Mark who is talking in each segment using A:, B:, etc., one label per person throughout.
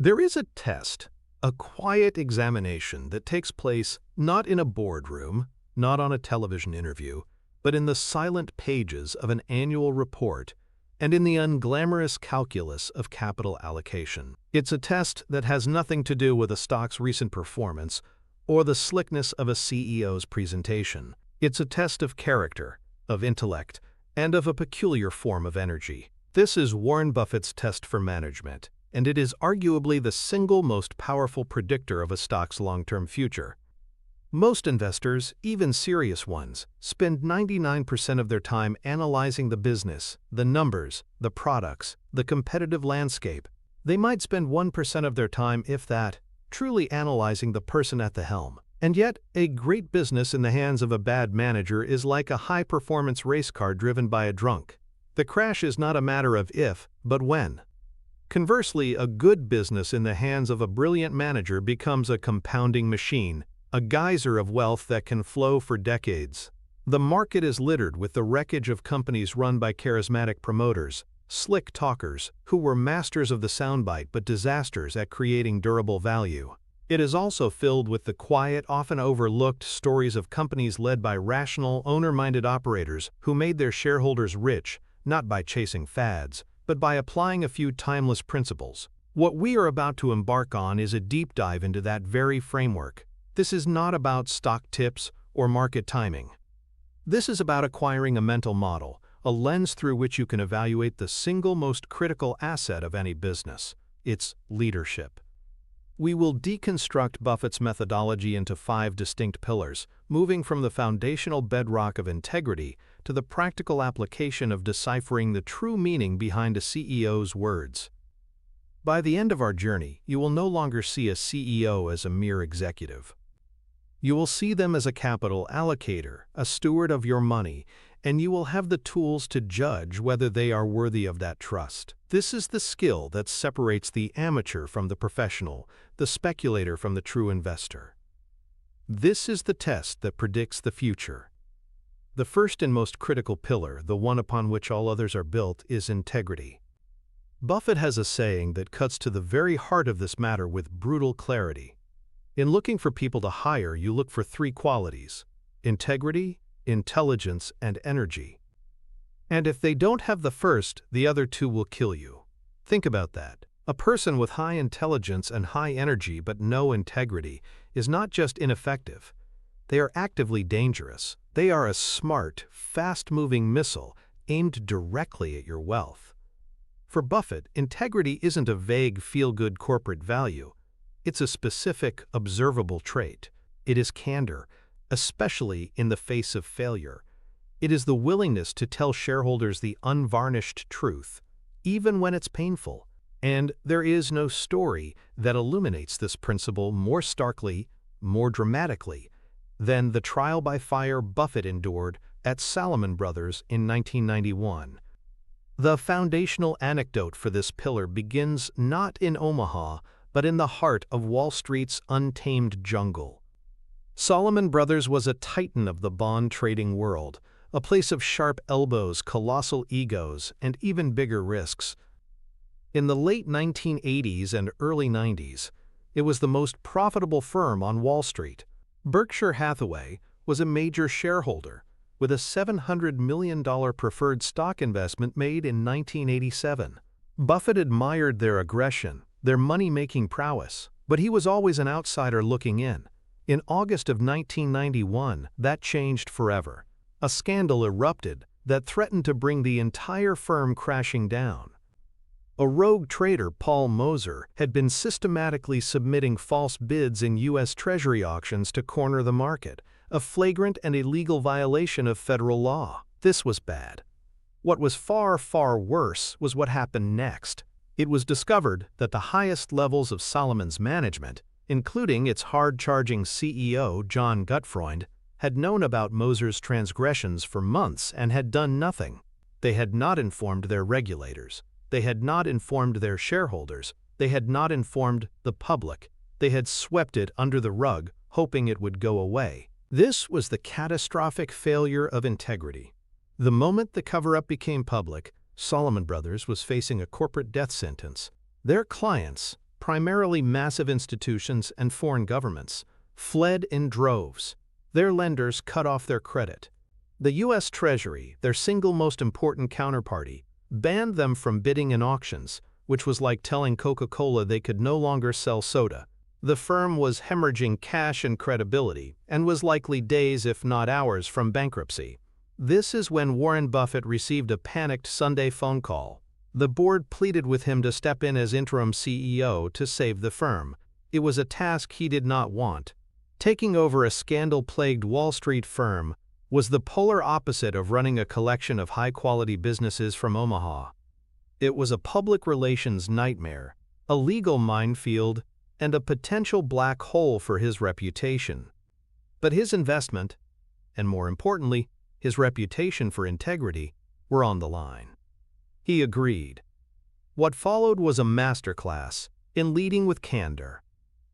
A: There is a test, a quiet examination that takes place not in a boardroom, not on a television interview, but in the silent pages of an annual report and in the unglamorous calculus of capital allocation. It's a test that has nothing to do with a stock's recent performance or the slickness of a CEO's presentation. It's a test of character, of intellect, and of a peculiar form of energy. This is Warren Buffett's test for management, and it is arguably the single most powerful predictor of a stock's long-term future. Most investors, even serious ones, spend 99% of their time analyzing the business, the numbers, the products, the competitive landscape. They might spend 1% of their time, if that, truly analyzing the person at the helm. And yet, a great business in the hands of a bad manager is like a high-performance race car driven by a drunk. The crash is not a matter of if, but when. Conversely, a good business in the hands of a brilliant manager becomes a compounding machine, a geyser of wealth that can flow for decades. The market is littered with the wreckage of companies run by charismatic promoters, slick talkers, who were masters of the soundbite but disasters at creating durable value. It is also filled with the quiet, often overlooked stories of companies led by rational, owner-minded operators who made their shareholders rich, not by chasing fads, but by applying a few timeless principles. What we are about to embark on is a deep dive into that very framework. This is not about stock tips or market timing. This is about acquiring a mental model, a lens through which you can evaluate the single most critical asset of any business, its leadership. We will deconstruct Buffett's methodology into 5 distinct pillars, moving from the foundational bedrock of integrity to the practical application of deciphering the true meaning behind a CEO's words. By the end of our journey, you will no longer see a CEO as a mere executive. You will see them as a capital allocator, a steward of your money, and you will have the tools to judge whether they are worthy of that trust. This is the skill that separates the amateur from the professional, the speculator from the true investor. This is the test that predicts the future. The first and most critical pillar, the one upon which all others are built, is integrity. Buffett has a saying that cuts to the very heart of this matter with brutal clarity. In looking for people to hire, you look for 3 qualities: integrity, intelligence, and energy. And if they don't have the first, the other 2 will kill you. Think about that. A person with high intelligence and high energy but no integrity is not just ineffective. They are actively dangerous. They are a smart, fast-moving missile aimed directly at your wealth. For Buffett, integrity isn't a vague, feel-good corporate value. It's a specific, observable trait. It is candor, especially in the face of failure. It is the willingness to tell shareholders the unvarnished truth, even when it's painful. And there is no story that illuminates this principle more starkly, more dramatically, than the trial by fire Buffett endured at Salomon Brothers in 1991. The foundational anecdote for this pillar begins not in Omaha, but in the heart of Wall Street's untamed jungle. Salomon Brothers was a titan of the bond trading world, a place of sharp elbows, colossal egos, and even bigger risks. In the late 1980s and early 90s, it was the most profitable firm on Wall Street. Berkshire Hathaway was a major shareholder, with a $700 million preferred stock investment made in 1987. Buffett admired their aggression, their money-making prowess, but he was always an outsider looking in. In August of 1991, that changed forever. A scandal erupted that threatened to bring the entire firm crashing down. A rogue trader, Paul Moser, had been systematically submitting false bids in U.S. Treasury auctions to corner the market, a flagrant and illegal violation of federal law. This was bad. What was far, far worse was what happened next. It was discovered that the highest levels of Salomon's management, including its hard-charging CEO, John Gutfreund, had known about Moser's transgressions for months and had done nothing. They had not informed their regulators. They had not informed their shareholders. They had not informed the public. They had swept it under the rug, hoping it would go away. This was the catastrophic failure of integrity. The moment the cover-up became public, Salomon Brothers was facing a corporate death sentence. Their clients, primarily massive institutions and foreign governments, fled in droves. Their lenders cut off their credit. The U.S. Treasury, their single most important counterparty, banned them from bidding in auctions, which was like telling Coca-Cola they could no longer sell soda. The firm was hemorrhaging cash and credibility and was likely days if not hours from bankruptcy. This is when Warren Buffett received a panicked Sunday phone call. The board pleaded with him to step in as interim CEO to save the firm. It was a task he did not want. Taking over a scandal-plagued Wall Street firm was the polar opposite of running a collection of high-quality businesses from Omaha. It was a public relations nightmare, a legal minefield, and a potential black hole for his reputation. But his investment, and more importantly, his reputation for integrity, were on the line. He agreed. What followed was a masterclass in leading with candor.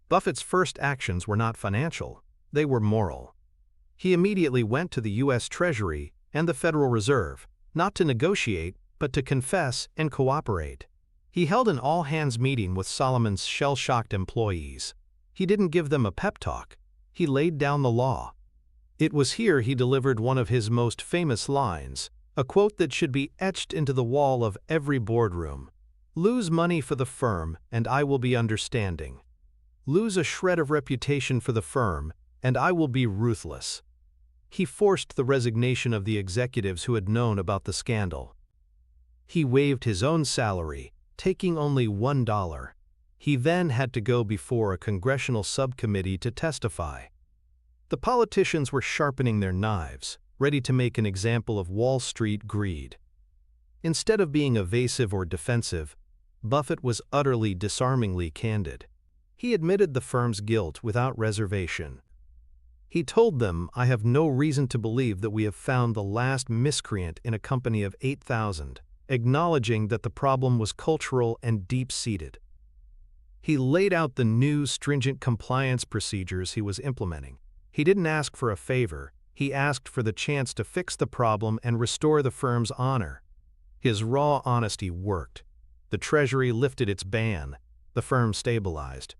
A: Buffett's first actions were not financial, they were moral. He immediately went to the U.S. Treasury and the Federal Reserve, not to negotiate, but to confess and cooperate. He held an all-hands meeting with Solomon's shell-shocked employees. He didn't give them a pep talk. He laid down the law. It was here he delivered one of his most famous lines, a quote that should be etched into the wall of every boardroom. "Lose money for the firm, and I will be understanding. Lose a shred of reputation for the firm, and I will be ruthless." He forced the resignation of the executives who had known about the scandal. He waived his own salary, taking only $1. He then had to go before a congressional subcommittee to testify. The politicians were sharpening their knives, ready to make an example of Wall Street greed. Instead of being evasive or defensive, Buffett was utterly disarmingly candid. He admitted the firm's guilt without reservation. He told them, "I have no reason to believe that we have found the last miscreant in a company of 8,000, acknowledging that the problem was cultural and deep-seated." He laid out the new stringent compliance procedures he was implementing. He didn't ask for a favor, he asked for the chance to fix the problem and restore the firm's honor. His raw honesty worked. The Treasury lifted its ban. The firm stabilized.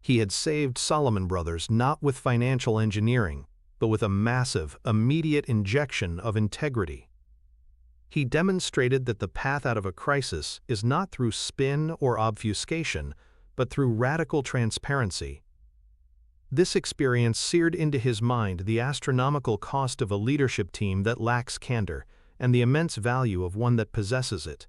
A: He had saved Salomon Brothers not with financial engineering, but with a massive, immediate injection of integrity. He demonstrated that the path out of a crisis is not through spin or obfuscation, but through radical transparency. This experience seared into his mind the astronomical cost of a leadership team that lacks candor, and the immense value of one that possesses it.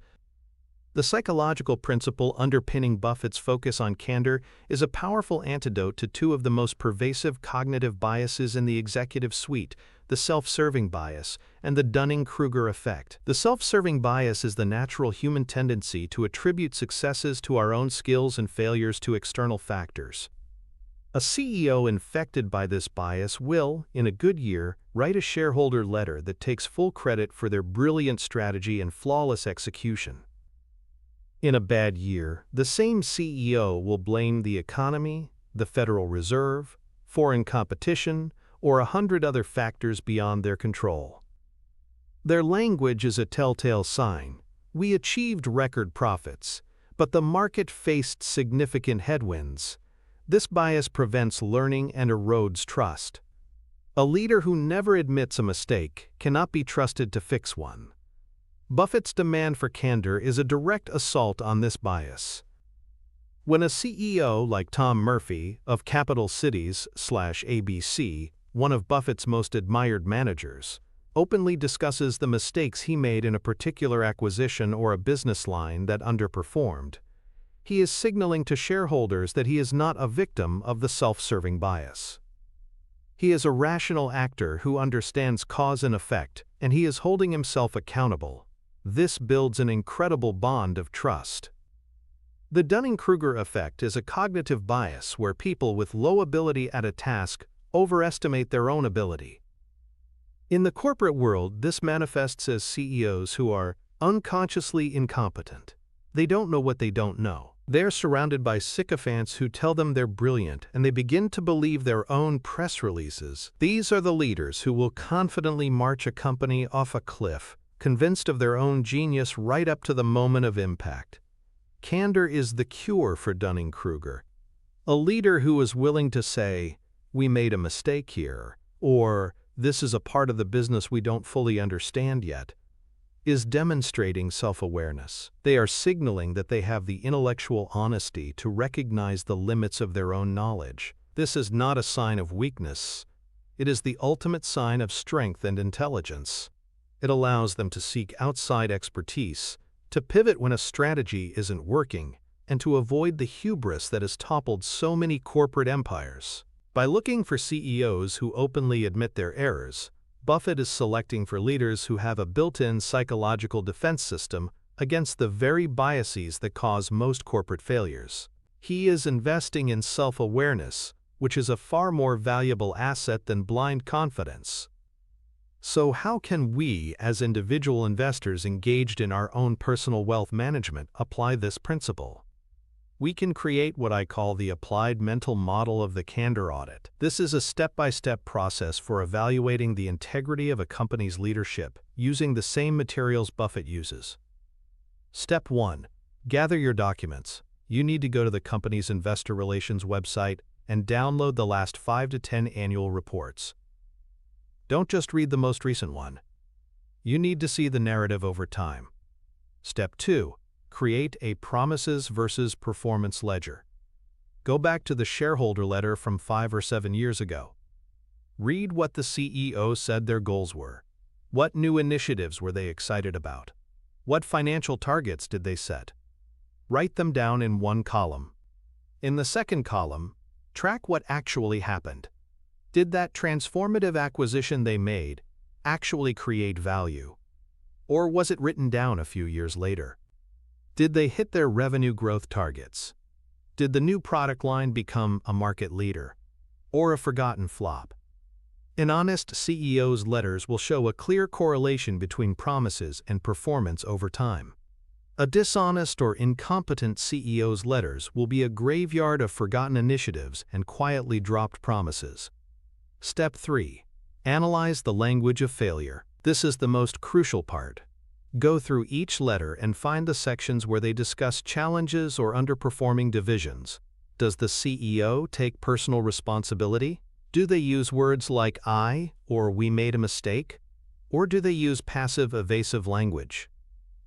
A: The psychological principle underpinning Buffett's focus on candor is a powerful antidote to two of the most pervasive cognitive biases in the executive suite, the self-serving bias and the Dunning-Kruger effect. The self-serving bias is the natural human tendency to attribute successes to our own skills and failures to external factors. A CEO infected by this bias will, in a good year, write a shareholder letter that takes full credit for their brilliant strategy and flawless execution. In a bad year, the same CEO will blame the economy, the Federal Reserve, foreign competition, or 100 other factors beyond their control. Their language is a telltale sign. We achieved record profits, but the market faced significant headwinds. This bias prevents learning and erodes trust. A leader who never admits a mistake cannot be trusted to fix one. Buffett's demand for candor is a direct assault on this bias. When a CEO like Tom Murphy of Capital Cities/ABC, one of Buffett's most admired managers, openly discusses the mistakes he made in a particular acquisition or a business line that underperformed, he is signaling to shareholders that he is not a victim of the self-serving bias. He is a rational actor who understands cause and effect, and he is holding himself accountable. This builds an incredible bond of trust. The Dunning-Kruger effect is a cognitive bias where people with low ability at a task overestimate their own ability. In the corporate world, this manifests as CEOs who are unconsciously incompetent. They don't know what they don't know. They're surrounded by sycophants who tell them they're brilliant, and they begin to believe their own press releases. These are the leaders who will confidently march a company off a cliff, convinced of their own genius right up to the moment of impact. Candor is the cure for Dunning-Kruger. A leader who is willing to say, "We made a mistake here," or "This is a part of the business we don't fully understand yet," is demonstrating self-awareness. They are signaling that they have the intellectual honesty to recognize the limits of their own knowledge. This is not a sign of weakness. It is the ultimate sign of strength and intelligence. It allows them to seek outside expertise, to pivot when a strategy isn't working, and to avoid the hubris that has toppled so many corporate empires. By looking for CEOs who openly admit their errors, Buffett is selecting for leaders who have a built-in psychological defense system against the very biases that cause most corporate failures. He is investing in self-awareness, which is a far more valuable asset than blind confidence. So how can we, as individual investors engaged in our own personal wealth management, apply this principle? We can create what I call the applied mental model of the candor audit. This is a step-by-step process for evaluating the integrity of a company's leadership using the same materials Buffett uses. Step 1. Gather your documents. You need to go to the company's investor relations website and download the last 5 to 10 annual reports. Don't just read the most recent one. You need to see the narrative over time. Step 2. Create a promises versus performance ledger. Go back to the shareholder letter from 5 or 7 years ago. Read what the CEO said their goals were. What new initiatives were they excited about? What financial targets did they set? Write them down in one column. In the second column, track what actually happened. Did that transformative acquisition they made actually create value? Or was it written down a few years later? Did they hit their revenue growth targets? Did the new product line become a market leader? Or a forgotten flop? An honest CEO's letters will show a clear correlation between promises and performance over time. A dishonest or incompetent CEO's letters will be a graveyard of forgotten initiatives and quietly dropped promises. Step 3. Analyze the language of failure. This is the most crucial part. Go through each letter and find the sections where they discuss challenges or underperforming divisions. Does the CEO take personal responsibility? Do they use words like "I" or "we made a mistake"? Or do they use passive, evasive language?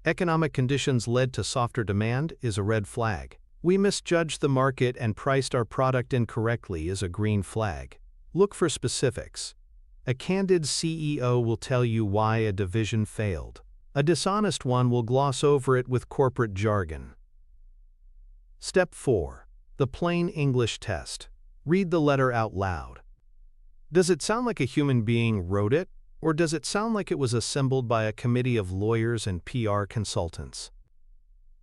A: Economic conditions led to softer demand is a red flag. We misjudged the market and priced our product incorrectly is a green flag. Look for specifics. A candid CEO will tell you why a division failed. A dishonest one will gloss over it with corporate jargon. Step 4. The plain English test. Read the letter out loud. Does it sound like a human being wrote it, or does it sound like it was assembled by a committee of lawyers and PR consultants?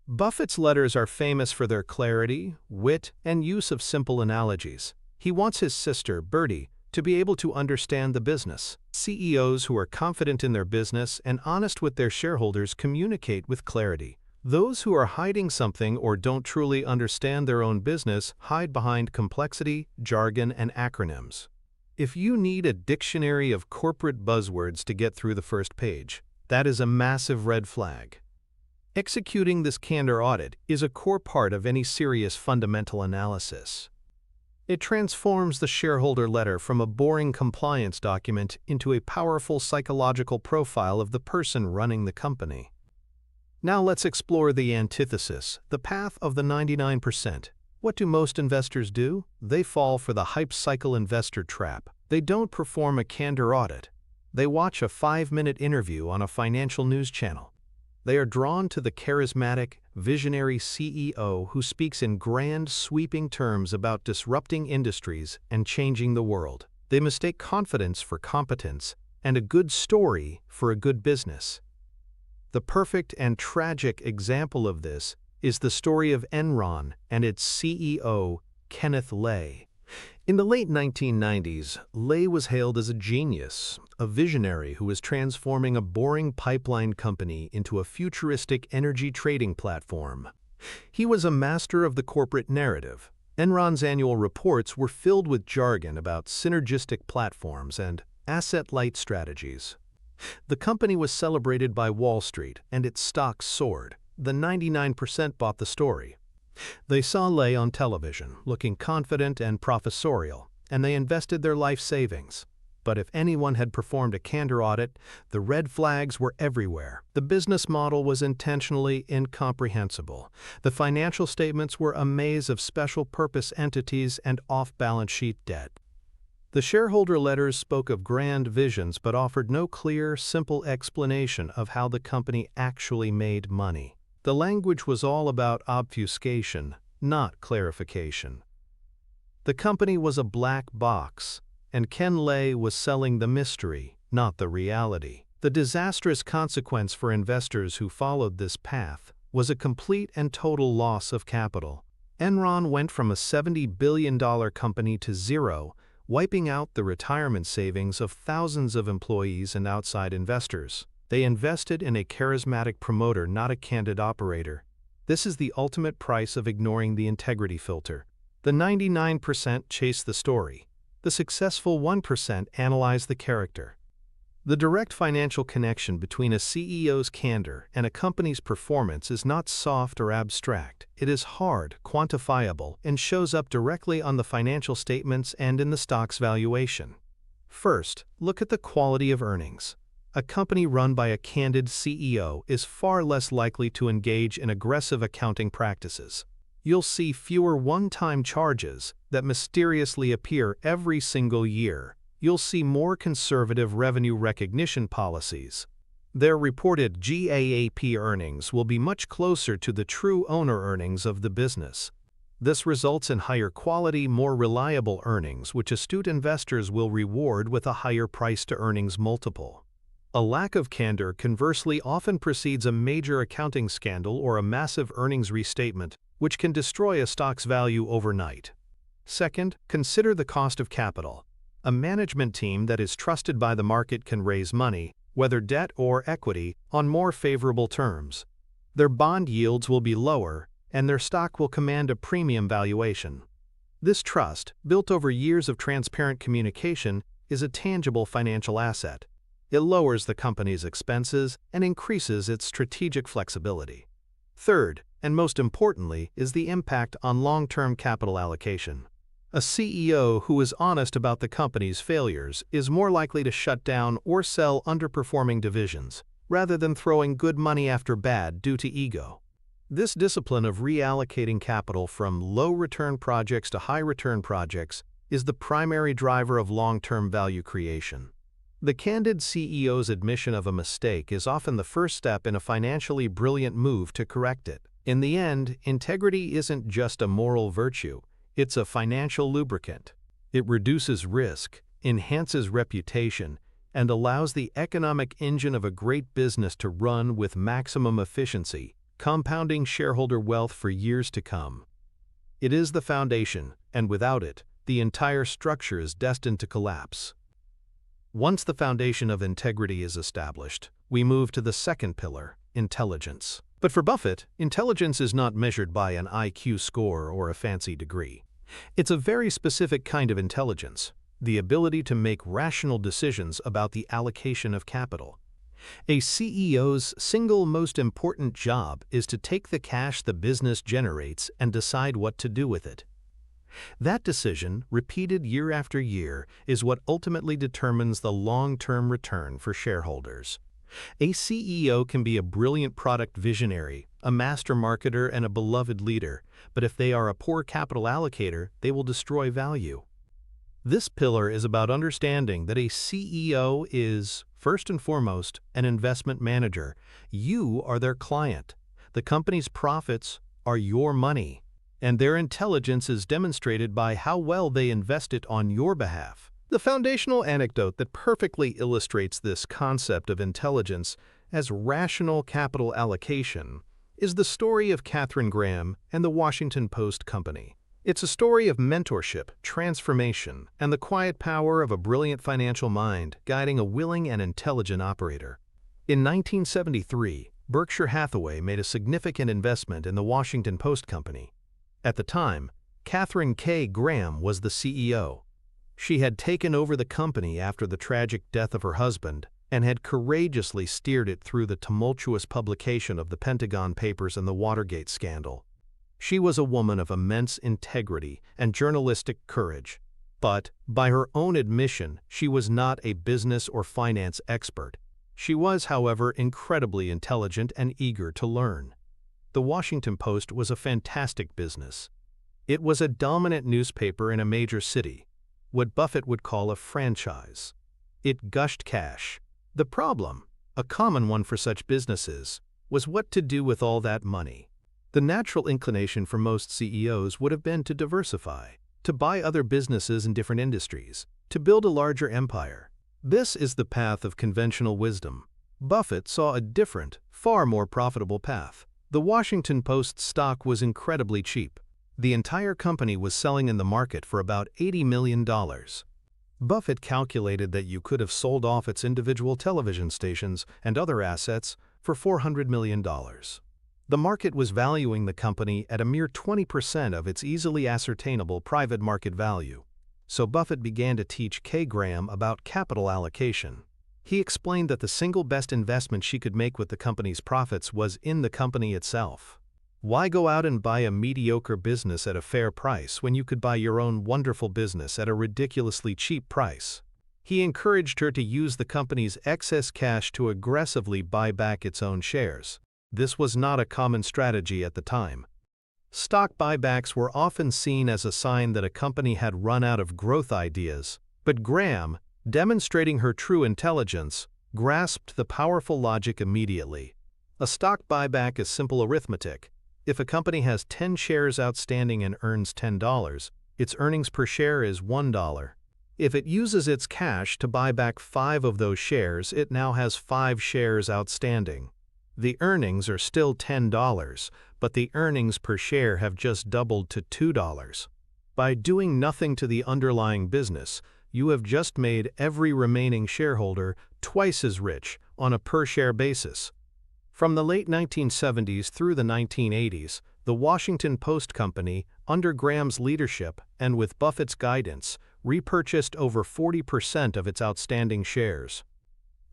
A: Buffett's letters are famous for their clarity, wit, and use of simple analogies. He wants his sister, Bertie, to be able to understand the business. CEOs who are confident in their business and honest with their shareholders communicate with clarity. Those who are hiding something or don't truly understand their own business hide behind complexity, jargon, and acronyms. If you need a dictionary of corporate buzzwords to get through the first page, that is a massive red flag. Executing this candor audit is a core part of any serious fundamental analysis. It transforms the shareholder letter from a boring compliance document into a powerful psychological profile of the person running the company. Now let's explore the antithesis, the path of the 99%. What do most investors do? They fall for the hype cycle investor trap. They don't perform a candor audit. They watch a 5-minute interview on a financial news channel. They are drawn to the charismatic, visionary CEO who speaks in grand, sweeping terms about disrupting industries and changing the world. They mistake confidence for competence and a good story for a good business. The perfect and tragic example of this is the story of Enron and its CEO, Kenneth Lay. In the late 1990s, Lay was hailed as a genius, a visionary who was transforming a boring pipeline company into a futuristic energy trading platform. He was a master of the corporate narrative. Enron's annual reports were filled with jargon about synergistic platforms and asset-light strategies. The company was celebrated by Wall Street, and its stocks soared. the 99% bought the story. They saw Lay on television, looking confident and professorial, and they invested their life savings. But if anyone had performed a candor audit, the red flags were everywhere. The business model was intentionally incomprehensible. The financial statements were a maze of special-purpose entities and off-balance sheet debt. The shareholder letters spoke of grand visions but offered no clear, simple explanation of how the company actually made money. The language was all about obfuscation, not clarification. The company was a black box, and Ken Lay was selling the mystery, not the reality. The disastrous consequence for investors who followed this path was a complete and total loss of capital. Enron went from a $70 billion company to zero, wiping out the retirement savings of thousands of employees and outside investors. They invested in a charismatic promoter, not a candid operator. This is the ultimate price of ignoring the integrity filter. The 99% chase the story. The successful 1% analyze the character. The direct financial connection between a CEO's candor and a company's performance is not soft or abstract. It is hard, quantifiable, and shows up directly on the financial statements and in the stock's valuation. First, look at the quality of earnings. A company run by a candid CEO is far less likely to engage in aggressive accounting practices. You'll see fewer one-time charges that mysteriously appear every single year. You'll see more conservative revenue recognition policies. Their reported GAAP earnings will be much closer to the true owner earnings of the business. This results in higher quality, more reliable earnings, which astute investors will reward with a higher price-to-earnings multiple. A lack of candor, conversely, often precedes a major accounting scandal or a massive earnings restatement, which can destroy a stock's value overnight. Second, consider the cost of capital. A management team that is trusted by the market can raise money, whether debt or equity, on more favorable terms. Their bond yields will be lower, and their stock will command a premium valuation. This trust, built over years of transparent communication, is a tangible financial asset. It lowers the company's expenses and increases its strategic flexibility. Third, and most importantly, is the impact on long-term capital allocation. A CEO who is honest about the company's failures is more likely to shut down or sell underperforming divisions, rather than throwing good money after bad due to ego. This discipline of reallocating capital from low-return projects to high-return projects is the primary driver of long-term value creation. The candid CEO's admission of a mistake is often the first step in a financially brilliant move to correct it. In the end, integrity isn't just a moral virtue. It's a financial lubricant. It reduces risk, enhances reputation, and allows the economic engine of a great business to run with maximum efficiency, compounding shareholder wealth for years to come. It is the foundation, and without it, the entire structure is destined to collapse. Once the foundation of integrity is established, we move to the second pillar, intelligence. But for Buffett, intelligence is not measured by an IQ score or a fancy degree. It's a very specific kind of intelligence, the ability to make rational decisions about the allocation of capital. A CEO's single most important job is to take the cash the business generates and decide what to do with it. That decision, repeated year after year, is what ultimately determines the long-term return for shareholders. A CEO can be a brilliant product visionary, a master marketer, and a beloved leader, but if they are a poor capital allocator, they will destroy value. This pillar is about understanding that a CEO is, first and foremost, an investment manager. You are their client. The company's profits are your money, and their intelligence is demonstrated by how well they invest it on your behalf. The foundational anecdote that perfectly illustrates this concept of intelligence as rational capital allocation is the story of Katharine Graham and the Washington Post Company. It's a story of mentorship, transformation, and the quiet power of a brilliant financial mind guiding a willing and intelligent operator. In 1973, Berkshire Hathaway made a significant investment in the Washington Post Company. At the time, Katharine K. Graham was the CEO. She had taken over the company after the tragic death of her husband, and had courageously steered it through the tumultuous publication of the Pentagon Papers and the Watergate scandal. She was a woman of immense integrity and journalistic courage, but, by her own admission, she was not a business or finance expert. She was, however, incredibly intelligent and eager to learn. The Washington Post was a fantastic business. It was a dominant newspaper in a major city, what Buffett would call a franchise. It gushed cash. The problem, a common one for such businesses, was what to do with all that money. The natural inclination for most CEOs would have been to diversify, to buy other businesses in different industries, to build a larger empire. This is the path of conventional wisdom. Buffett saw a different, far more profitable path. The Washington Post stock was incredibly cheap. The entire company was selling in the market for about $80 million. Buffett calculated that you could have sold off its individual television stations and other assets for $400 million. The market was valuing the company at a mere 20% of its easily ascertainable private market value. So Buffett began to teach Kay Graham about capital allocation. He explained that the single best investment she could make with the company's profits was in the company itself. Why go out and buy a mediocre business at a fair price when you could buy your own wonderful business at a ridiculously cheap price? He encouraged her to use the company's excess cash to aggressively buy back its own shares. This was not a common strategy at the time. Stock buybacks were often seen as a sign that a company had run out of growth ideas, but Graham, demonstrating her true intelligence, grasped the powerful logic immediately. A stock buyback is simple arithmetic. If a company has 10 shares outstanding and earns $10, its earnings per share is $1. If it uses its cash to buy back 5 of those shares, it now has 5 shares outstanding. The earnings are still $10, but the earnings per share have just doubled to $2. By doing nothing to the underlying business, you have just made every remaining shareholder twice as rich on a per-share basis. From the late 1970s through the 1980s, the Washington Post Company, under Graham's leadership and with Buffett's guidance, repurchased over 40% of its outstanding shares.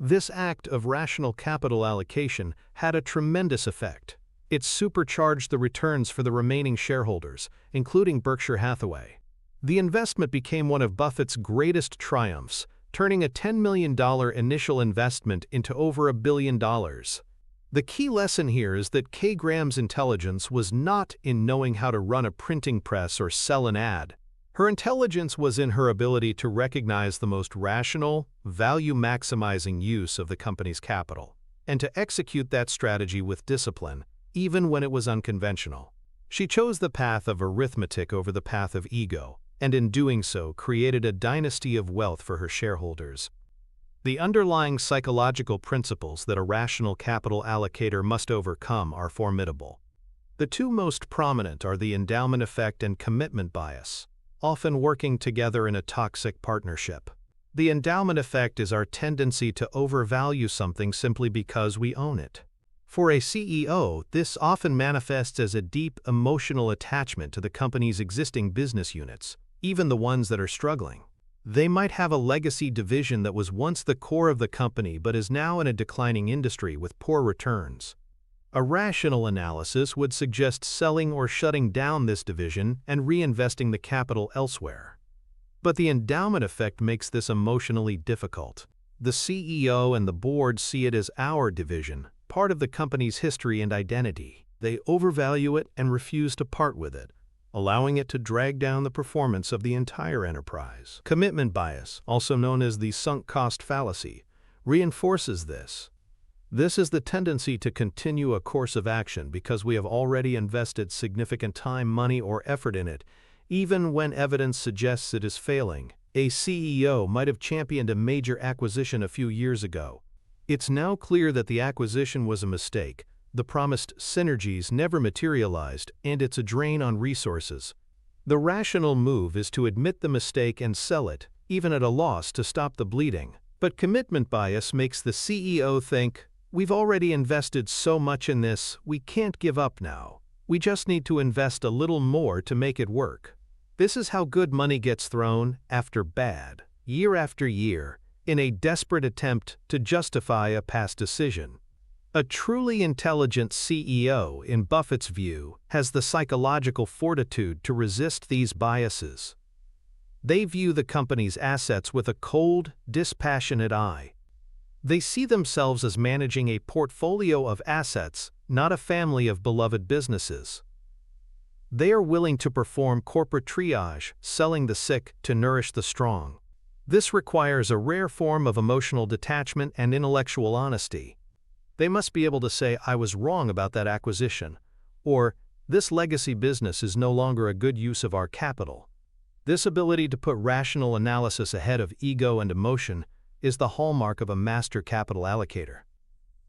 A: This act of rational capital allocation had a tremendous effect. It supercharged the returns for the remaining shareholders, including Berkshire Hathaway. The investment became one of Buffett's greatest triumphs, turning a $10 million initial investment into over $1 billion. The key lesson here is that Kay Graham's intelligence was not in knowing how to run a printing press or sell an ad. Her intelligence was in her ability to recognize the most rational, value-maximizing use of the company's capital, and to execute that strategy with discipline, even when it was unconventional. She chose the path of arithmetic over the path of ego, and in doing so created a dynasty of wealth for her shareholders. The underlying psychological principles that a rational capital allocator must overcome are formidable. The two most prominent are the endowment effect and commitment bias, often working together in a toxic partnership. The endowment effect is our tendency to overvalue something simply because we own it. For a CEO, this often manifests as a deep emotional attachment to the company's existing business units, even the ones that are struggling. They might have a legacy division that was once the core of the company but is now in a declining industry with poor returns. A rational analysis would suggest selling or shutting down this division and reinvesting the capital elsewhere. But the endowment effect makes this emotionally difficult. The CEO and the board see it as our division, part of the company's history and identity. They overvalue it and refuse to part with it, allowing it to drag down the performance of the entire enterprise. Commitment bias, also known as the sunk cost fallacy, reinforces this. This is the tendency to continue a course of action because we have already invested significant time, money, or effort in it, even when evidence suggests it is failing. A CEO might have championed a major acquisition a few years ago. It's now clear that the acquisition was a mistake, the promised synergies never materialized, and it's a drain on resources. The rational move is to admit the mistake and sell it, even at a loss, to stop the bleeding. But commitment bias makes the CEO think, we've already invested so much in this, we can't give up now. We just need to invest a little more to make it work. This is how good money gets thrown after bad, year after year, in a desperate attempt to justify a past decision. A truly intelligent CEO, in Buffett's view, has the psychological fortitude to resist these biases. They view the company's assets with a cold, dispassionate eye. They see themselves as managing a portfolio of assets, not a family of beloved businesses. They are willing to perform corporate triage, selling the sick to nourish the strong. This requires a rare form of emotional detachment and intellectual honesty. They must be able to say, "I was wrong about that acquisition," or "this legacy business is no longer a good use of our capital." This ability to put rational analysis ahead of ego and emotion is the hallmark of a master capital allocator.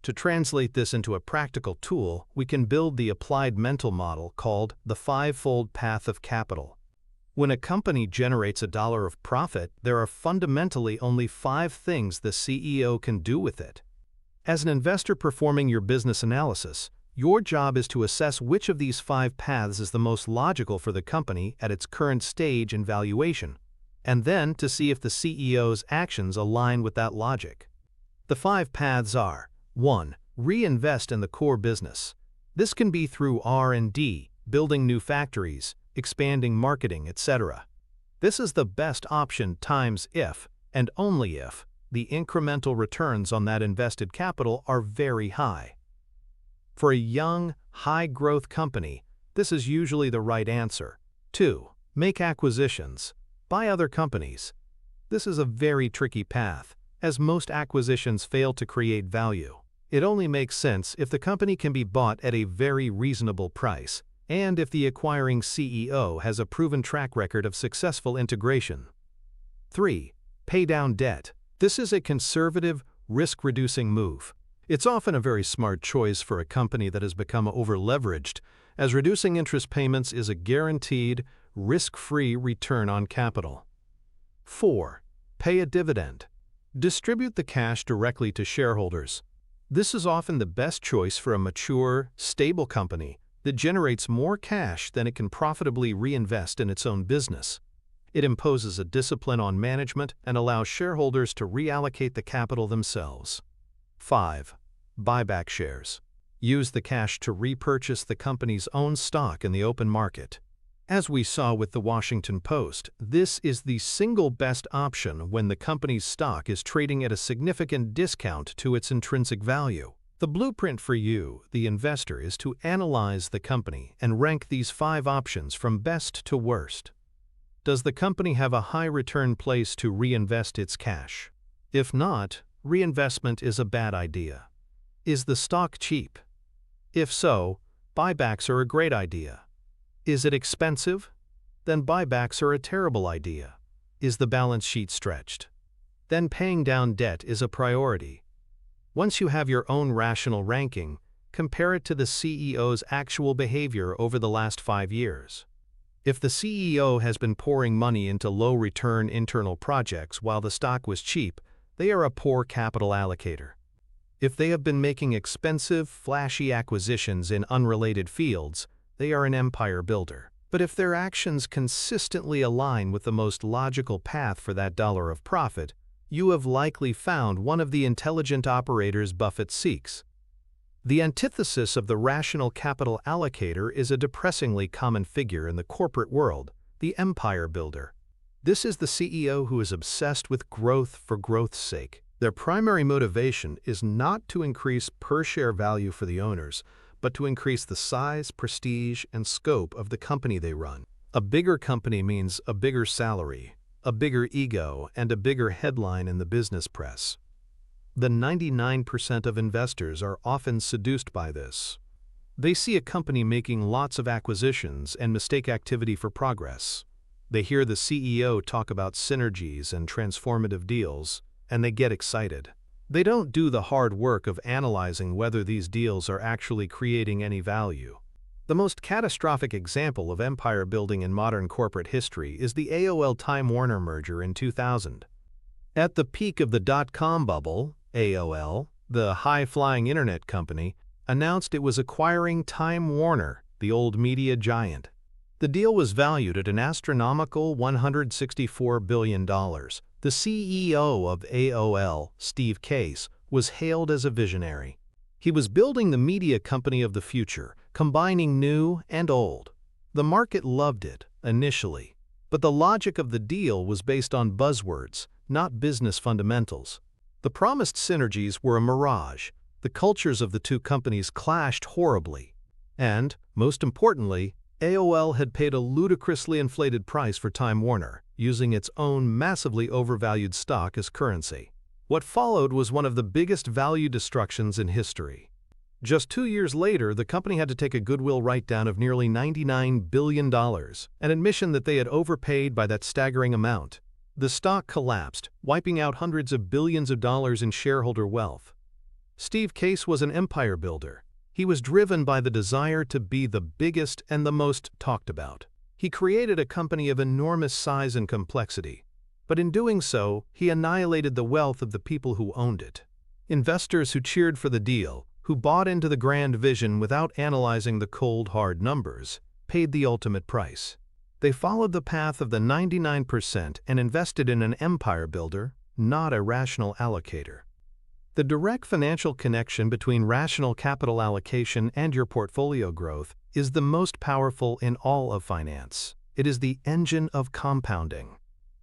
A: To translate this into a practical tool, we can build the applied mental model called the five-fold path of capital. When a company generates $1 of profit, there are fundamentally only 5 things the CEO can do with it. As an investor performing your business analysis, your job is to assess which of these 5 paths is the most logical for the company at its current stage and valuation, and then to see if the CEO's actions align with that logic. The 5 paths are: 1. Reinvest in the core business. This can be through R&D, building new factories, expanding marketing, etc. This is the best option times if, and only if, the incremental returns on that invested capital are very high. For a young, high-growth company, this is usually the right answer. 2. Make acquisitions. Buy other companies. This is a very tricky path, as most acquisitions fail to create value. It only makes sense if the company can be bought at a very reasonable price, and if the acquiring CEO has a proven track record of successful integration. 3. Pay down debt. This is a conservative, risk-reducing move. It's often a very smart choice for a company that has become over-leveraged, as reducing interest payments is a guaranteed, risk-free return on capital. 4. Pay a dividend. Distribute the cash directly to shareholders. This is often the best choice for a mature, stable company that generates more cash than it can profitably reinvest in its own business. It imposes a discipline on management and allows shareholders to reallocate the capital themselves. 5. Buy back shares. Use the cash to repurchase the company's own stock in the open market. As we saw with the Washington Post, this is the single best option when the company's stock is trading at a significant discount to its intrinsic value. The blueprint for you, the investor, is to analyze the company and rank these 5 options from best to worst. Does the company have a high return place to reinvest its cash? If not, reinvestment is a bad idea. Is the stock cheap? If so, buybacks are a great idea. Is it expensive? Then buybacks are a terrible idea. Is the balance sheet stretched? Then paying down debt is a priority. Once you have your own rational ranking, compare it to the CEO's actual behavior over the last 5 years. If the CEO has been pouring money into low-return internal projects while the stock was cheap, they are a poor capital allocator. If they have been making expensive, flashy acquisitions in unrelated fields, they are an empire builder. But if their actions consistently align with the most logical path for that $1 of profit, you have likely found one of the intelligent operators Buffett seeks. The antithesis of the rational capital allocator is a depressingly common figure in the corporate world, the empire builder. This is the CEO who is obsessed with growth for growth's sake. Their primary motivation is not to increase per-share value for the owners, but to increase the size, prestige, and scope of the company they run. A bigger company means a bigger salary, a bigger ego, and a bigger headline in the business press. The 99% of investors are often seduced by this. They see a company making lots of acquisitions and mistake activity for progress. They hear the CEO talk about synergies and transformative deals, and they get excited. They don't do the hard work of analyzing whether these deals are actually creating any value. The most catastrophic example of empire building in modern corporate history is the AOL-Time Warner merger in 2000. At the peak of the dot-com bubble, AOL, the high-flying internet company, announced it was acquiring Time Warner, the old media giant. The deal was valued at an astronomical $164 billion, The CEO of AOL, Steve Case, was hailed as a visionary. He was building the media company of the future, combining new and old. The market loved it, initially, but the logic of the deal was based on buzzwords, not business fundamentals. The promised synergies were a mirage. The cultures of the two companies clashed horribly. And, most importantly, AOL had paid a ludicrously inflated price for Time Warner, using its own massively overvalued stock as currency. What followed was one of the biggest value destructions in history. Just 2 years later, the company had to take a goodwill write-down of nearly $99 billion, an admission that they had overpaid by that staggering amount. The stock collapsed, wiping out hundreds of billions of dollars in shareholder wealth. Steve Case was an empire builder. He was driven by the desire to be the biggest and the most talked about. He created a company of enormous size and complexity, but in doing so, he annihilated the wealth of the people who owned it. Investors who cheered for the deal, who bought into the grand vision without analyzing the cold, hard numbers, paid the ultimate price. They followed the path of the 99% and invested in an empire builder, not a rational allocator. The direct financial connection between rational capital allocation and your portfolio growth is the most powerful in all of finance. It is the engine of compounding.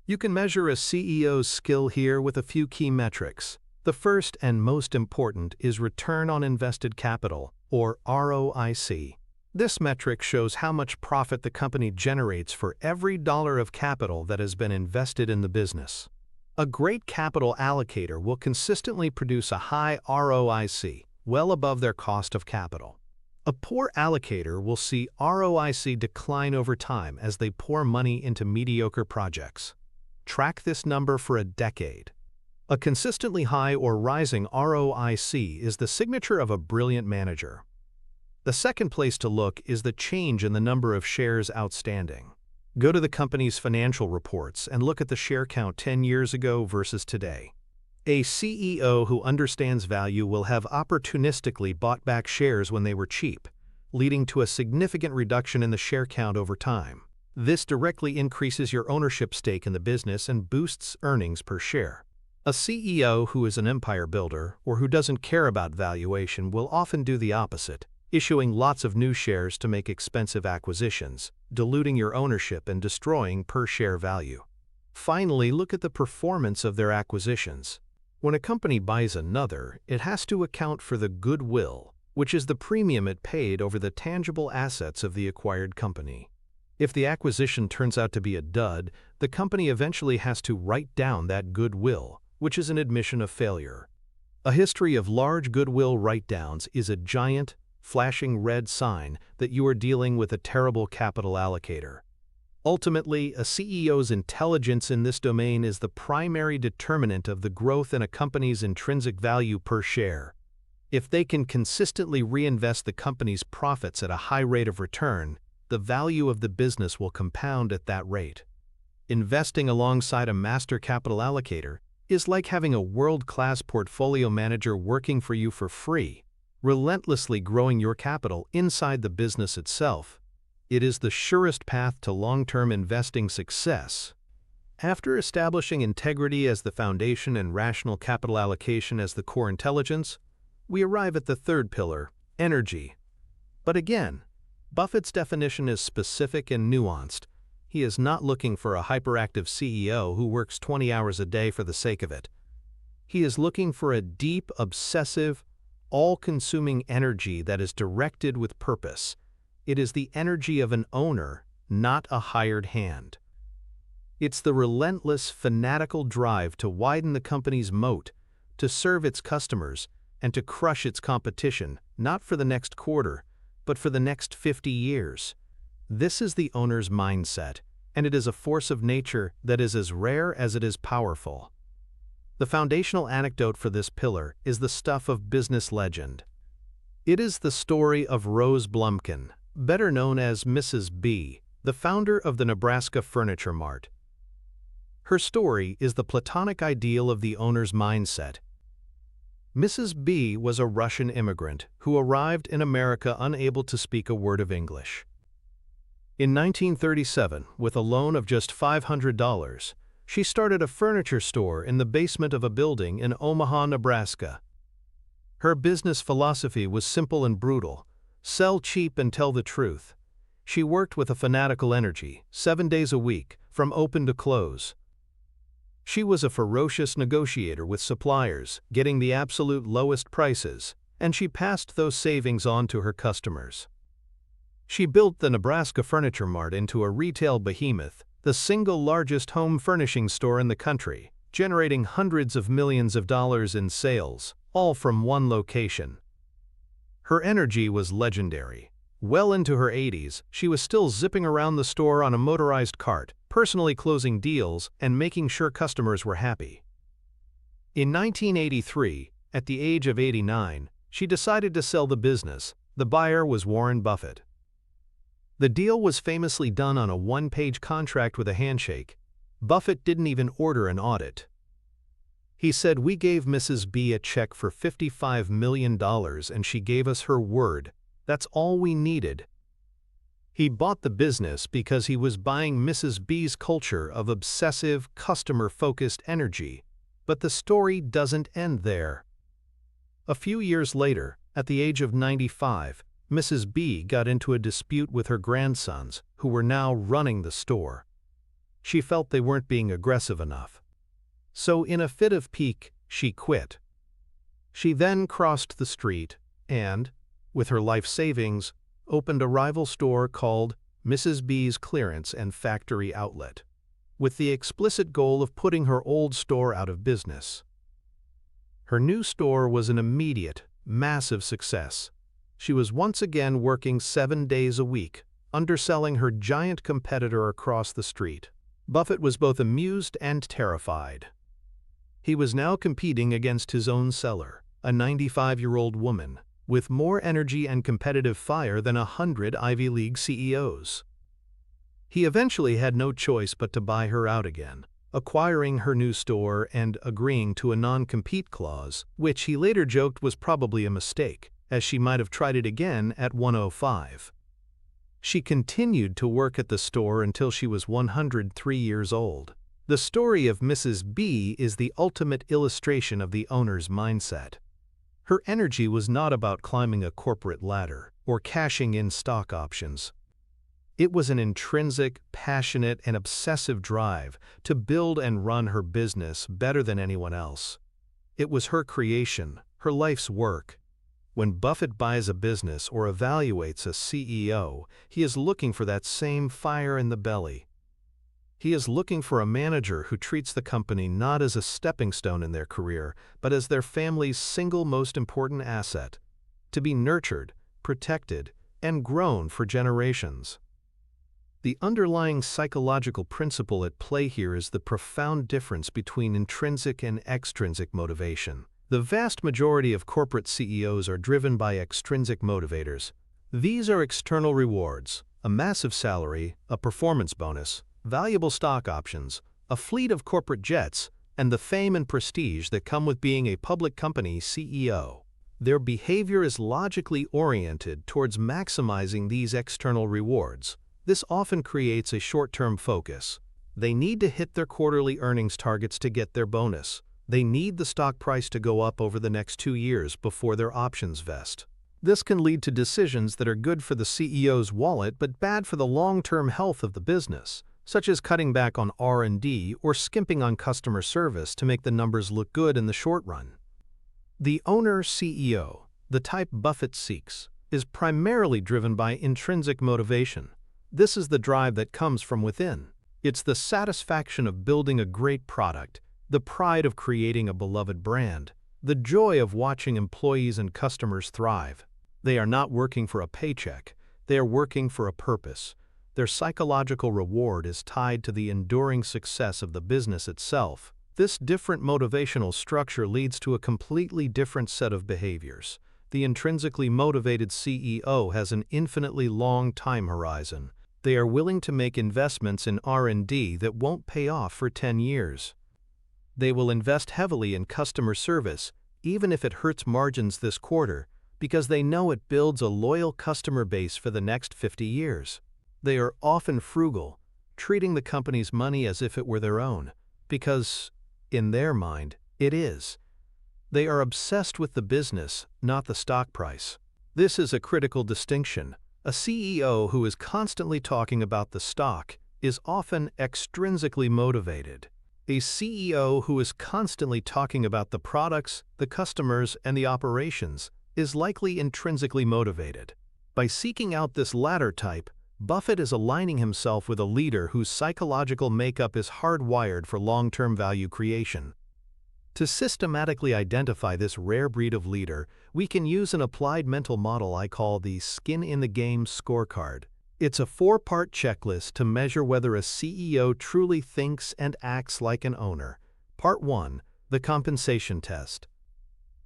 A: You can measure a CEO's skill here with a few key metrics. The first and most important is return on invested capital, or ROIC. This metric shows how much profit the company generates for every dollar of capital that has been invested in the business. A great capital allocator will consistently produce a high ROIC, well above their cost of capital. A poor allocator will see ROIC decline over time as they pour money into mediocre projects. Track this number for a decade. A consistently high or rising ROIC is the signature of a brilliant manager. The second place to look is the change in the number of shares outstanding. Go to the company's financial reports and look at the share count 10 years ago versus today. A CEO who understands value will have opportunistically bought back shares when they were cheap, leading to a significant reduction in the share count over time. This directly increases your ownership stake in the business and boosts earnings per share. A CEO who is an empire builder or who doesn't care about valuation will often do the opposite, issuing lots of new shares to make expensive acquisitions, diluting your ownership and destroying per-share value. Finally, look at the performance of their acquisitions. When a company buys another, it has to account for the goodwill, which is the premium it paid over the tangible assets of the acquired company. If the acquisition turns out to be a dud, the company eventually has to write down that goodwill, which is an admission of failure. A history of large goodwill write-downs is a giant, flashing red sign that you are dealing with a terrible capital allocator. Ultimately, a CEO's intelligence in this domain is the primary determinant of the growth in a company's intrinsic value per share. If they can consistently reinvest the company's profits at a high rate of return, the value of the business will compound at that rate. Investing alongside a master capital allocator is like having a world-class portfolio manager working for you for free, relentlessly growing your capital inside the business itself. It is the surest path to long-term investing success. After establishing integrity as the foundation and rational capital allocation as the core intelligence, we arrive at the third pillar, energy. But again, Buffett's definition is specific and nuanced. He is not looking for a hyperactive CEO who works 20 hours a day for the sake of it. He is looking for a deep, obsessive, all-consuming energy that is directed with purpose. It is the energy of an owner, not a hired hand. It's the relentless, fanatical drive to widen the company's moat, to serve its customers, and to crush its competition, not for the next quarter, but for the next 50 years. This is the owner's mindset, and it is a force of nature that is as rare as it is powerful. The foundational anecdote for this pillar is the stuff of business legend. It is the story of Rose Blumkin, better known as Mrs. B, the founder of the Nebraska Furniture Mart. Her story is the platonic ideal of the owner's mindset. Mrs. B was a Russian immigrant who arrived in America unable to speak a word of English. In 1937, with a loan of just $500, she started a furniture store in the basement of a building in Omaha, Nebraska. Her business philosophy was simple and brutal: sell cheap and tell the truth. She worked with a fanatical energy, 7 days a week, from open to close. She was a ferocious negotiator with suppliers, getting the absolute lowest prices, and she passed those savings on to her customers. She built the Nebraska Furniture Mart into a retail behemoth, the single largest home furnishing store in the country, generating hundreds of millions of dollars in sales, all from one location. Her energy was legendary. Well into her 80s, she was still zipping around the store on a motorized cart, personally closing deals and making sure customers were happy. In 1983, at the age of 89, she decided to sell the business. The buyer was Warren Buffett. The deal was famously done on a one-page contract with a handshake. Buffett didn't even order an audit. He said, "We gave Mrs. B a check for $55 million and she gave us her word. That's all we needed." He bought the business because he was buying Mrs. B's culture of obsessive, customer-focused energy. But the story doesn't end there. A few years later, at the age of 95, Mrs. B got into a dispute with her grandsons, who were now running the store. She felt they weren't being aggressive enough. So in a fit of pique, she quit. She then crossed the street and, with her life savings, opened a rival store called Mrs. B's Clearance and Factory Outlet, with the explicit goal of putting her old store out of business. Her new store was an immediate, massive success. She was once again working 7 days a week, underselling her giant competitor across the street. Buffett was both amused and terrified. He was now competing against his own seller, a 95-year-old woman, with more energy and competitive fire than 100 Ivy League CEOs. He eventually had no choice but to buy her out again, acquiring her new store and agreeing to a non-compete clause, which he later joked was probably a mistake, as she might have tried it again at 105. She continued to work at the store until she was 103 years old. The story of Mrs. B is the ultimate illustration of the owner's mindset. Her energy was not about climbing a corporate ladder or cashing in stock options. It was an intrinsic, passionate, and obsessive drive to build and run her business better than anyone else. It was her creation, her life's work. When Buffett buys a business or evaluates a CEO, he is looking for that same fire in the belly. He is looking for a manager who treats the company not as a stepping stone in their career, but as their family's single most important asset, to be nurtured, protected, and grown for generations. The underlying psychological principle at play here is the profound difference between intrinsic and extrinsic motivation. The vast majority of corporate CEOs are driven by extrinsic motivators. These are external rewards, a massive salary, a performance bonus, valuable stock options, a fleet of corporate jets, and the fame and prestige that come with being a public company CEO. Their behavior is logically oriented towards maximizing these external rewards. This often creates a short-term focus. They need to hit their quarterly earnings targets to get their bonus. They need the stock price to go up over the next 2 years before their options vest. This can lead to decisions that are good for the CEO's wallet but bad for the long-term health of the business, such as cutting back on R&D or skimping on customer service to make the numbers look good in the short run. The owner-CEO, the type Buffett seeks, is primarily driven by intrinsic motivation. This is the drive that comes from within. It's the satisfaction of building a great product, the pride of creating a beloved brand, the joy of watching employees and customers thrive. They are not working for a paycheck, they are working for a purpose. Their psychological reward is tied to the enduring success of the business itself. This different motivational structure leads to a completely different set of behaviors. The intrinsically motivated CEO has an infinitely long time horizon. They are willing to make investments in R&D that won't pay off for 10 years. They will invest heavily in customer service, even if it hurts margins this quarter, because they know it builds a loyal customer base for the next 50 years. They are often frugal, treating the company's money as if it were their own. because, in their mind, it is. They are obsessed with the business, not the stock price. This is a critical distinction. A CEO who is constantly talking about the stock is often extrinsically motivated. A CEO who is constantly talking about the products, the customers, and the operations is likely intrinsically motivated. By seeking out this latter type, Buffett is aligning himself with a leader whose psychological makeup is hardwired for long-term value creation. To systematically identify this rare breed of leader, we can use an applied mental model I call the Skin in the Game scorecard. It's a 4-part checklist to measure whether a CEO truly thinks and acts like an owner. Part 1. The compensation test.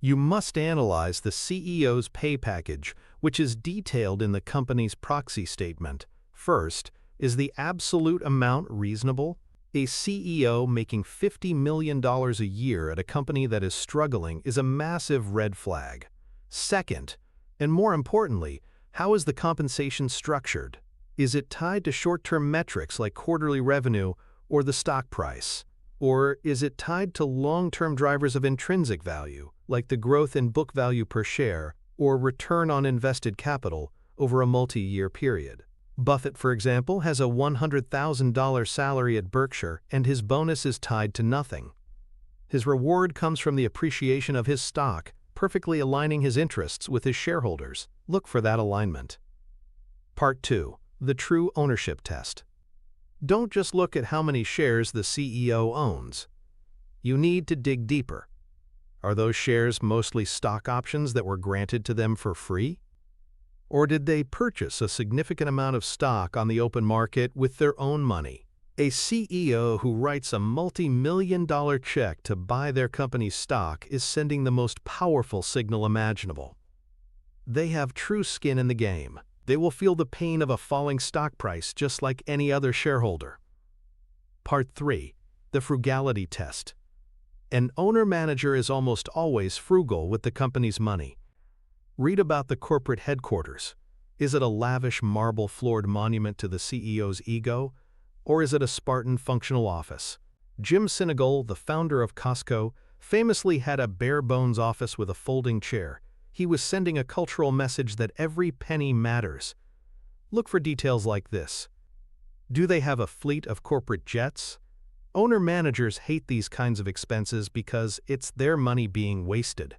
A: You must analyze the CEO's pay package, which is detailed in the company's proxy statement. First, is the absolute amount reasonable? A CEO making $50 million a year at a company that is struggling is a massive red flag. Second, and more importantly, how is the compensation structured? Is it tied to short-term metrics like quarterly revenue or the stock price? Or is it tied to long-term drivers of intrinsic value, like the growth in book value per share or return on invested capital over a multi-year period? Buffett, for example, has a $100,000 salary at Berkshire, and his bonus is tied to nothing. His reward comes from the appreciation of his stock, perfectly aligning his interests with his shareholders. Look for that alignment. Part 2. The true ownership test. Don't just look at how many shares the CEO owns. You need to dig deeper. Are those shares mostly stock options that were granted to them for free? Or did they purchase a significant amount of stock on the open market with their own money? A CEO who writes a multi-million-dollar check to buy their company's stock is sending the most powerful signal imaginable. They have true skin in the game. They will feel the pain of a falling stock price just like any other shareholder. Part 3. The frugality test. An owner-manager is almost always frugal with the company's money. Read about the corporate headquarters. Is it a lavish marble-floored monument to the CEO's ego, or is it a Spartan functional office? Jim Sinegal, the founder of Costco, famously had a bare-bones office with a folding chair. He was sending a cultural message that every penny matters. Look for details like this. Do they have a fleet of corporate jets? Owner-managers hate these kinds of expenses because it's their money being wasted.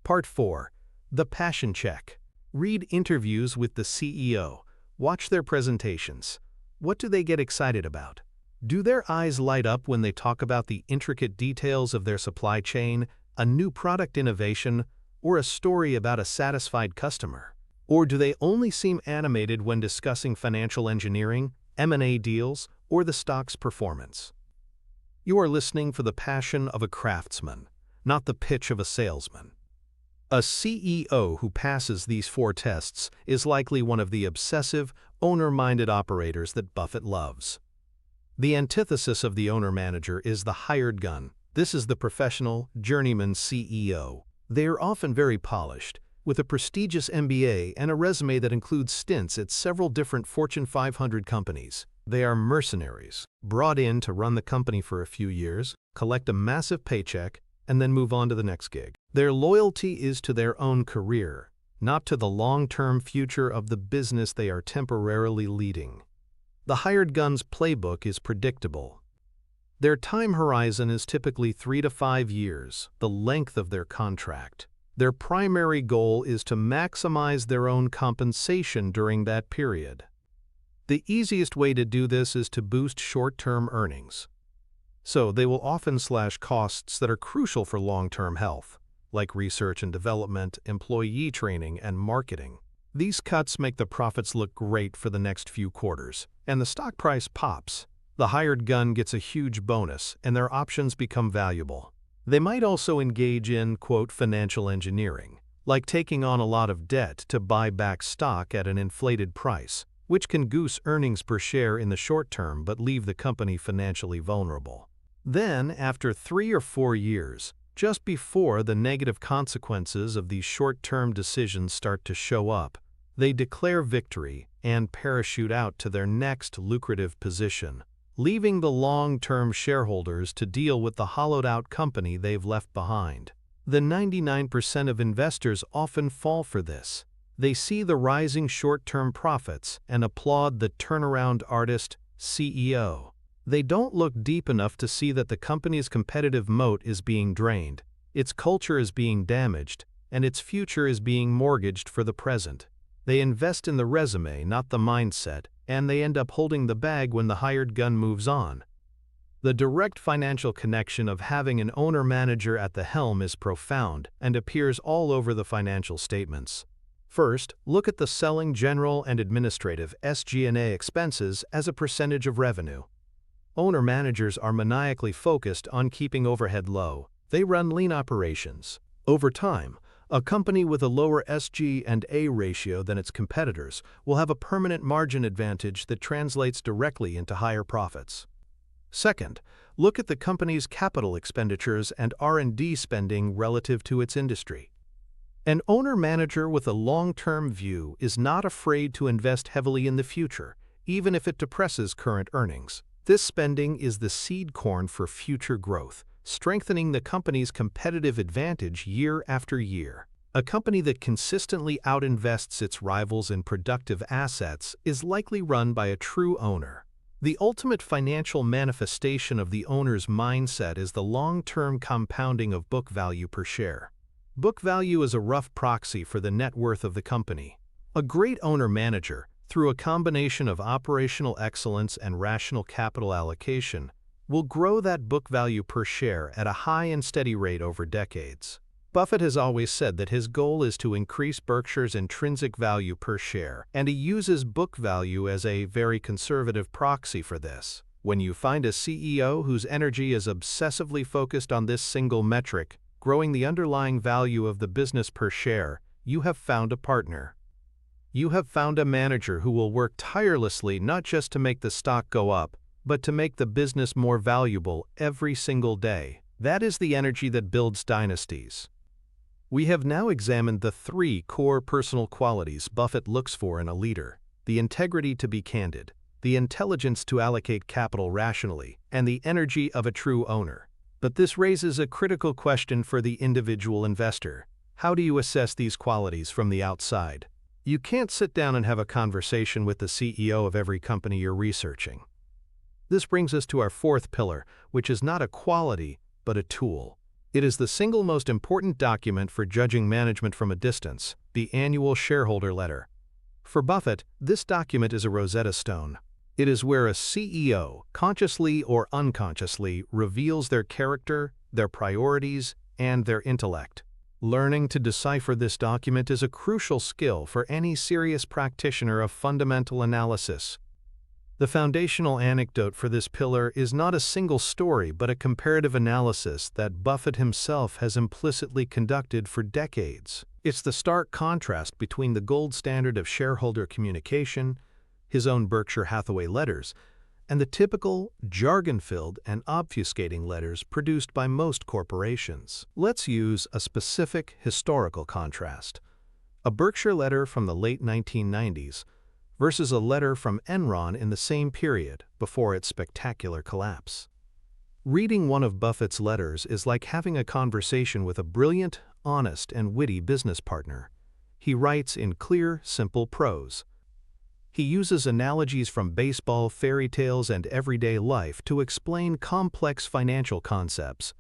A: Part 4. The passion check. Read interviews with the CEO. Watch their presentations. What do they get excited about? Do their eyes light up when they talk about the intricate details of their supply chain, a new product innovation, or a story about a satisfied customer? Or do they only seem animated when discussing financial engineering, M&A deals, or the stock's performance? You are listening for the passion of a craftsman, not the pitch of a salesman. A CEO who passes these 4 tests is likely one of the obsessive, owner-minded operators that Buffett loves. The antithesis of the owner-manager is the hired gun. This is the professional, journeyman CEO. They are often very polished, with a prestigious MBA and a resume that includes stints at several different Fortune 500 companies. They are mercenaries, brought in to run the company for a few years, collect a massive paycheck, and then move on to the next gig. Their loyalty is to their own career, not to the long-term future of the business they are temporarily leading. The hired gun's playbook is predictable. Their time horizon is typically 3 to 5 years, the length of their contract. Their primary goal is to maximize their own compensation during that period. The easiest way to do this is to boost short-term earnings. So they will often slash costs that are crucial for long-term health, like research and development, employee training, and marketing. These cuts make the profits look great for the next few quarters, and the stock price pops. The hired gun gets a huge bonus, and their options become valuable. They might also engage in, quote, financial engineering, like taking on a lot of debt to buy back stock at an inflated price, which can goose earnings per share in the short term but leave the company financially vulnerable. Then, after 3 or 4 years, just before the negative consequences of these short-term decisions start to show up, they declare victory and parachute out to their next lucrative position, leaving the long-term shareholders to deal with the hollowed-out company they've left behind. The 99% of investors often fall for this. They see the rising short-term profits and applaud the turnaround artist, CEO. They don't look deep enough to see that the company's competitive moat is being drained, its culture is being damaged, and its future is being mortgaged for the present. They invest in the resume, not the mindset, and they end up holding the bag when the hired gun moves on. The direct financial connection of having an owner-manager at the helm is profound and appears all over the financial statements. First, look at the selling, general, and administrative (SG&A) expenses as a percentage of revenue. Owner-managers are maniacally focused on keeping overhead low. They run lean operations. Over time, a company with a lower SG&A ratio than its competitors will have a permanent margin advantage that translates directly into higher profits. Second, look at the company's capital expenditures and R&D spending relative to its industry. An owner-manager with a long-term view is not afraid to invest heavily in the future, even if it depresses current earnings. This spending is the seed corn for future growth, strengthening the company's competitive advantage year after year. A company that consistently outinvests its rivals in productive assets is likely run by a true owner. The ultimate financial manifestation of the owner's mindset is the long-term compounding of book value per share. Book value is a rough proxy for the net worth of the company. A great owner-manager, through a combination of operational excellence and rational capital allocation, will grow that book value per share at a high and steady rate over decades. Buffett has always said that his goal is to increase Berkshire's intrinsic value per share, and he uses book value as a very conservative proxy for this. When you find a CEO whose energy is obsessively focused on this single metric, growing the underlying value of the business per share, you have found a partner. You have found a manager who will work tirelessly not just to make the stock go up, but to make the business more valuable every single day. That is the energy that builds dynasties. We have now examined the 3 core personal qualities Buffett looks for in a leader: the integrity to be candid, the intelligence to allocate capital rationally, and the energy of a true owner. But this raises a critical question for the individual investor. How do you assess these qualities from the outside? You can't sit down and have a conversation with the CEO of every company you're researching. This brings us to our 4th pillar, which is not a quality, but a tool. It is the single most important document for judging management from a distance, the annual shareholder letter. For Buffett, this document is a Rosetta Stone. It is where a CEO, consciously or unconsciously, reveals their character, their priorities, and their intellect. Learning to decipher this document is a crucial skill for any serious practitioner of fundamental analysis. The foundational anecdote for this pillar is not a single story but a comparative analysis that Buffett himself has implicitly conducted for decades. It's the stark contrast between the gold standard of shareholder communication, his own Berkshire Hathaway letters, and the typical, jargon-filled and obfuscating letters produced by most corporations. Let's use a specific historical contrast. A Berkshire letter from the late 1990s versus a letter from Enron in the same period before its spectacular collapse. Reading one of Buffett's letters is like having a conversation with a brilliant, honest, and witty business partner. He writes in clear, simple prose. He uses analogies from baseball, fairy tales, and everyday life to explain complex financial concepts.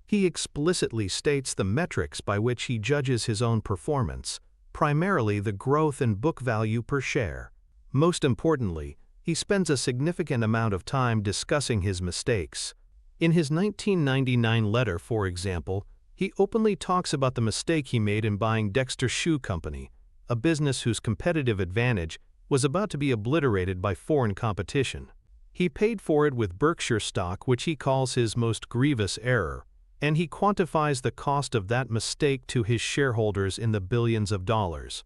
A: He explicitly states the metrics by which he judges his own performance, primarily the growth in book value per share. Most importantly, he spends a significant amount of time discussing his mistakes. In his 1999 letter, for example, he openly talks about the mistake he made in buying Dexter Shoe Company, a business whose competitive advantage was about to be obliterated by foreign competition. He paid for it with Berkshire stock, which he calls his most grievous error, and he quantifies the cost of that mistake to his shareholders in the billions of dollars.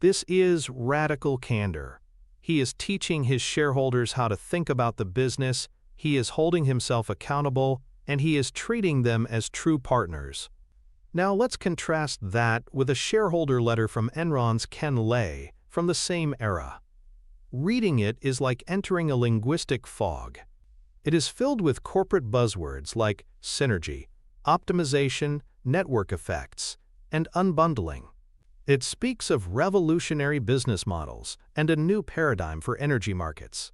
A: This is radical candor. He is teaching his shareholders how to think about the business, he is holding himself accountable, and he is treating them as true partners. Now let's contrast that with a shareholder letter from Enron's Ken Lay from the same era. Reading it is like entering a linguistic fog. It is filled with corporate buzzwords like synergy, optimization, network effects, and unbundling. It speaks of revolutionary business models and a new paradigm for energy markets.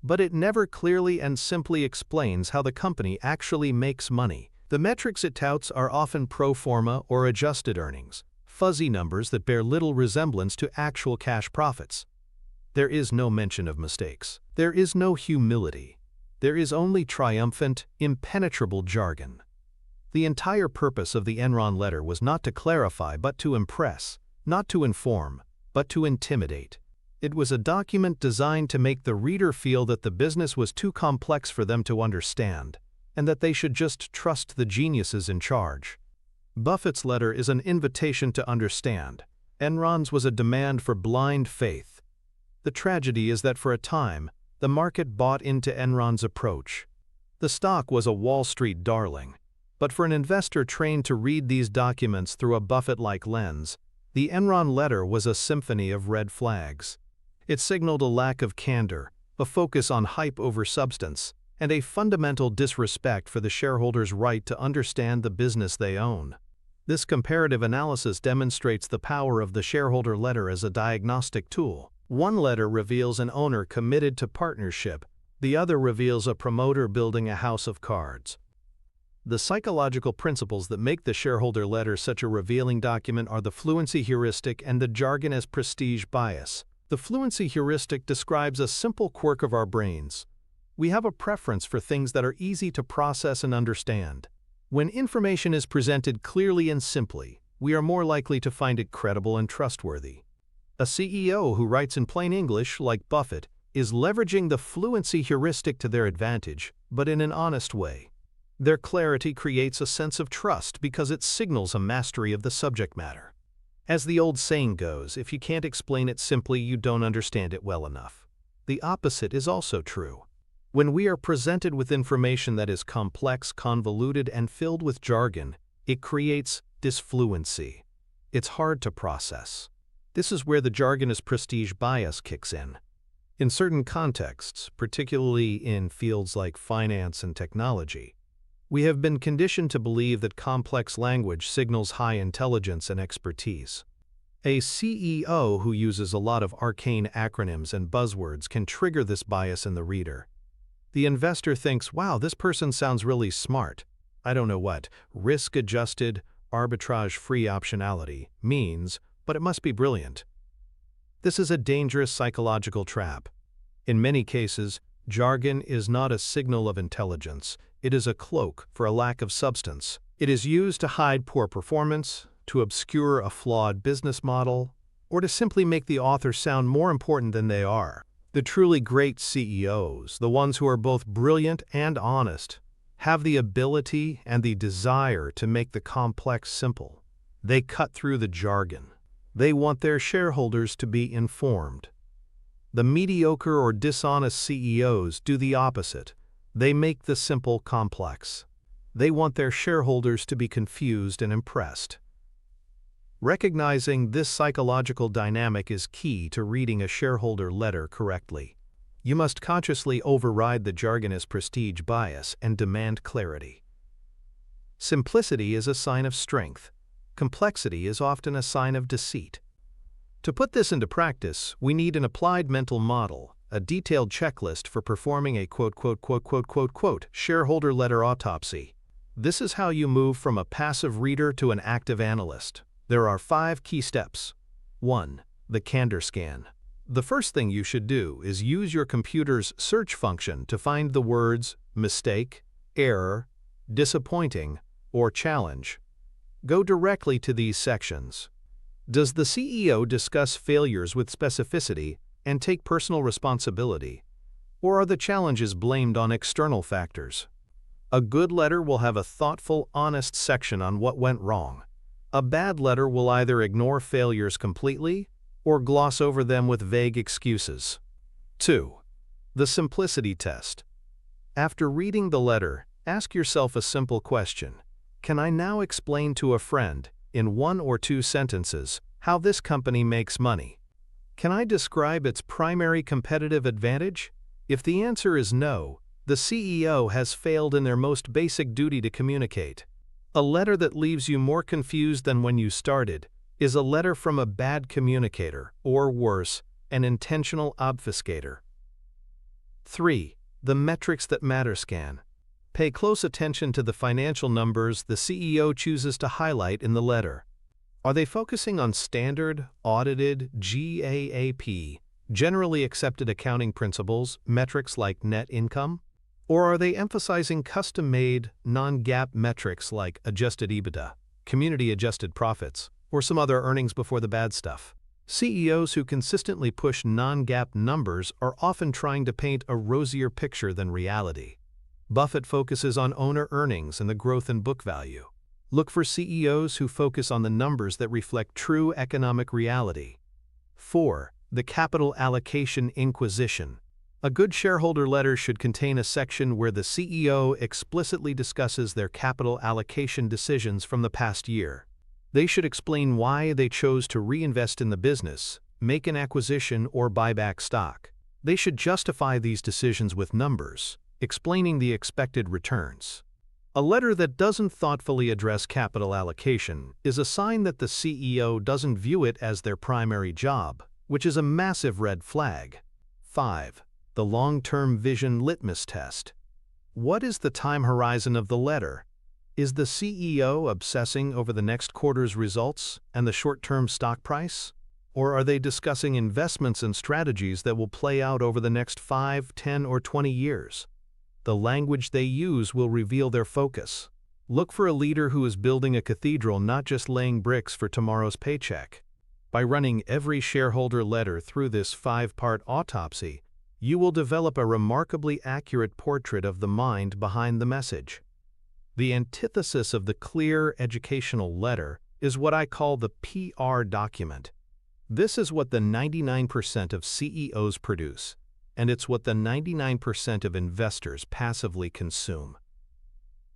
A: But it never clearly and simply explains how the company actually makes money. The metrics it touts are often pro forma or adjusted earnings, fuzzy numbers that bear little resemblance to actual cash profits. There is no mention of mistakes. There is no humility. There is only triumphant, impenetrable jargon. The entire purpose of the Enron letter was not to clarify but to impress, not to inform, but to intimidate. It was a document designed to make the reader feel that the business was too complex for them to understand, and that they should just trust the geniuses in charge. Buffett's letter is an invitation to understand. Enron's was a demand for blind faith. The tragedy is that for a time, the market bought into Enron's approach. The stock was a Wall Street darling, but for an investor trained to read these documents through a Buffett-like lens, the Enron letter was a symphony of red flags. It signaled a lack of candor, a focus on hype over substance, and a fundamental disrespect for the shareholders' right to understand the business they own. This comparative analysis demonstrates the power of the shareholder letter as a diagnostic tool. One letter reveals an owner committed to partnership, the other reveals a promoter building a house of cards. The psychological principles that make the shareholder letter such a revealing document are the fluency heuristic and the jargon as prestige bias. The fluency heuristic describes a simple quirk of our brains. We have a preference for things that are easy to process and understand. When information is presented clearly and simply, we are more likely to find it credible and trustworthy. A CEO who writes in plain English, like Buffett, is leveraging the fluency heuristic to their advantage, but in an honest way. Their clarity creates a sense of trust because it signals a mastery of the subject matter. As the old saying goes, if you can't explain it simply, you don't understand it well enough. The opposite is also true. When we are presented with information that is complex, convoluted, and filled with jargon, it creates disfluency. It's hard to process. This is where the jargon as prestige bias kicks in. In certain contexts, particularly in fields like finance and technology, we have been conditioned to believe that complex language signals high intelligence and expertise. A CEO who uses a lot of arcane acronyms and buzzwords can trigger this bias in the reader. The investor thinks, wow, this person sounds really smart. I don't know what risk-adjusted, arbitrage-free optionality means, but it must be brilliant. This is a dangerous psychological trap. In many cases, jargon is not a signal of intelligence. It is a cloak for a lack of substance. It is used to hide poor performance, to obscure a flawed business model, or to simply make the author sound more important than they are. The truly great CEOs, the ones who are both brilliant and honest, have the ability and the desire to make the complex simple. They cut through the jargon. They want their shareholders to be informed. The mediocre or dishonest CEOs do the opposite. They make the simple complex. They want their shareholders to be confused and impressed. Recognizing this psychological dynamic is key to reading a shareholder letter correctly. You must consciously override the jargon as prestige bias and demand clarity. Simplicity is a sign of strength. Complexity is often a sign of deceit. To put this into practice, we need an applied mental model, a detailed checklist for performing a shareholder letter autopsy. This is how you move from a passive reader to an active analyst. There are 5 key steps. 1. The candor scan. The first thing you should do is use your computer's search function to find the words mistake, error, disappointing, or challenge. Go directly to these sections. Does the CEO discuss failures with specificity and take personal responsibility, or are the challenges blamed on external factors? A good letter will have a thoughtful, honest section on what went wrong. A bad letter will either ignore failures completely or gloss over them with vague excuses. 2. The simplicity test. After reading the letter, ask yourself a simple question. Can I now explain to a friend, in 1 or 2 sentences, how this company makes money? Can I describe its primary competitive advantage? If the answer is no, the CEO has failed in their most basic duty to communicate. A letter that leaves you more confused than when you started is a letter from a bad communicator, or worse, an intentional obfuscator. 3. The metrics that matter scan. Pay close attention to the financial numbers the CEO chooses to highlight in the letter. Are they focusing on standard, audited, GAAP, generally accepted accounting principles, metrics like net income? Or are they emphasizing custom-made, non-GAAP metrics like adjusted EBITDA, community-adjusted profits, or some other earnings before the bad stuff? CEOs who consistently push non-GAAP numbers are often trying to paint a rosier picture than reality. Buffett focuses on owner earnings and the growth in book value. Look for CEOs who focus on the numbers that reflect true economic reality. 4. The Capital Allocation Inquisition. A good shareholder letter should contain a section where the CEO explicitly discusses their capital allocation decisions from the past year. They should explain why they chose to reinvest in the business, make an acquisition, or buy back stock. They should justify these decisions with numbers, explaining the expected returns. A letter that doesn't thoughtfully address capital allocation is a sign that the CEO doesn't view it as their primary job, which is a massive red flag. 5. The long-term vision litmus test. What is the time horizon of the letter? Is the CEO obsessing over the next quarter's results and the short-term stock price? Or are they discussing investments and strategies that will play out over the next 5, 10, or 20 years? The language they use will reveal their focus. Look for a leader who is building a cathedral, not just laying bricks for tomorrow's paycheck. By running every shareholder letter through this 5-part autopsy, you will develop a remarkably accurate portrait of the mind behind the message. The antithesis of the clear educational letter is what I call the PR document. This is what the 99% of CEOs produce, and it's what the 99% of investors passively consume.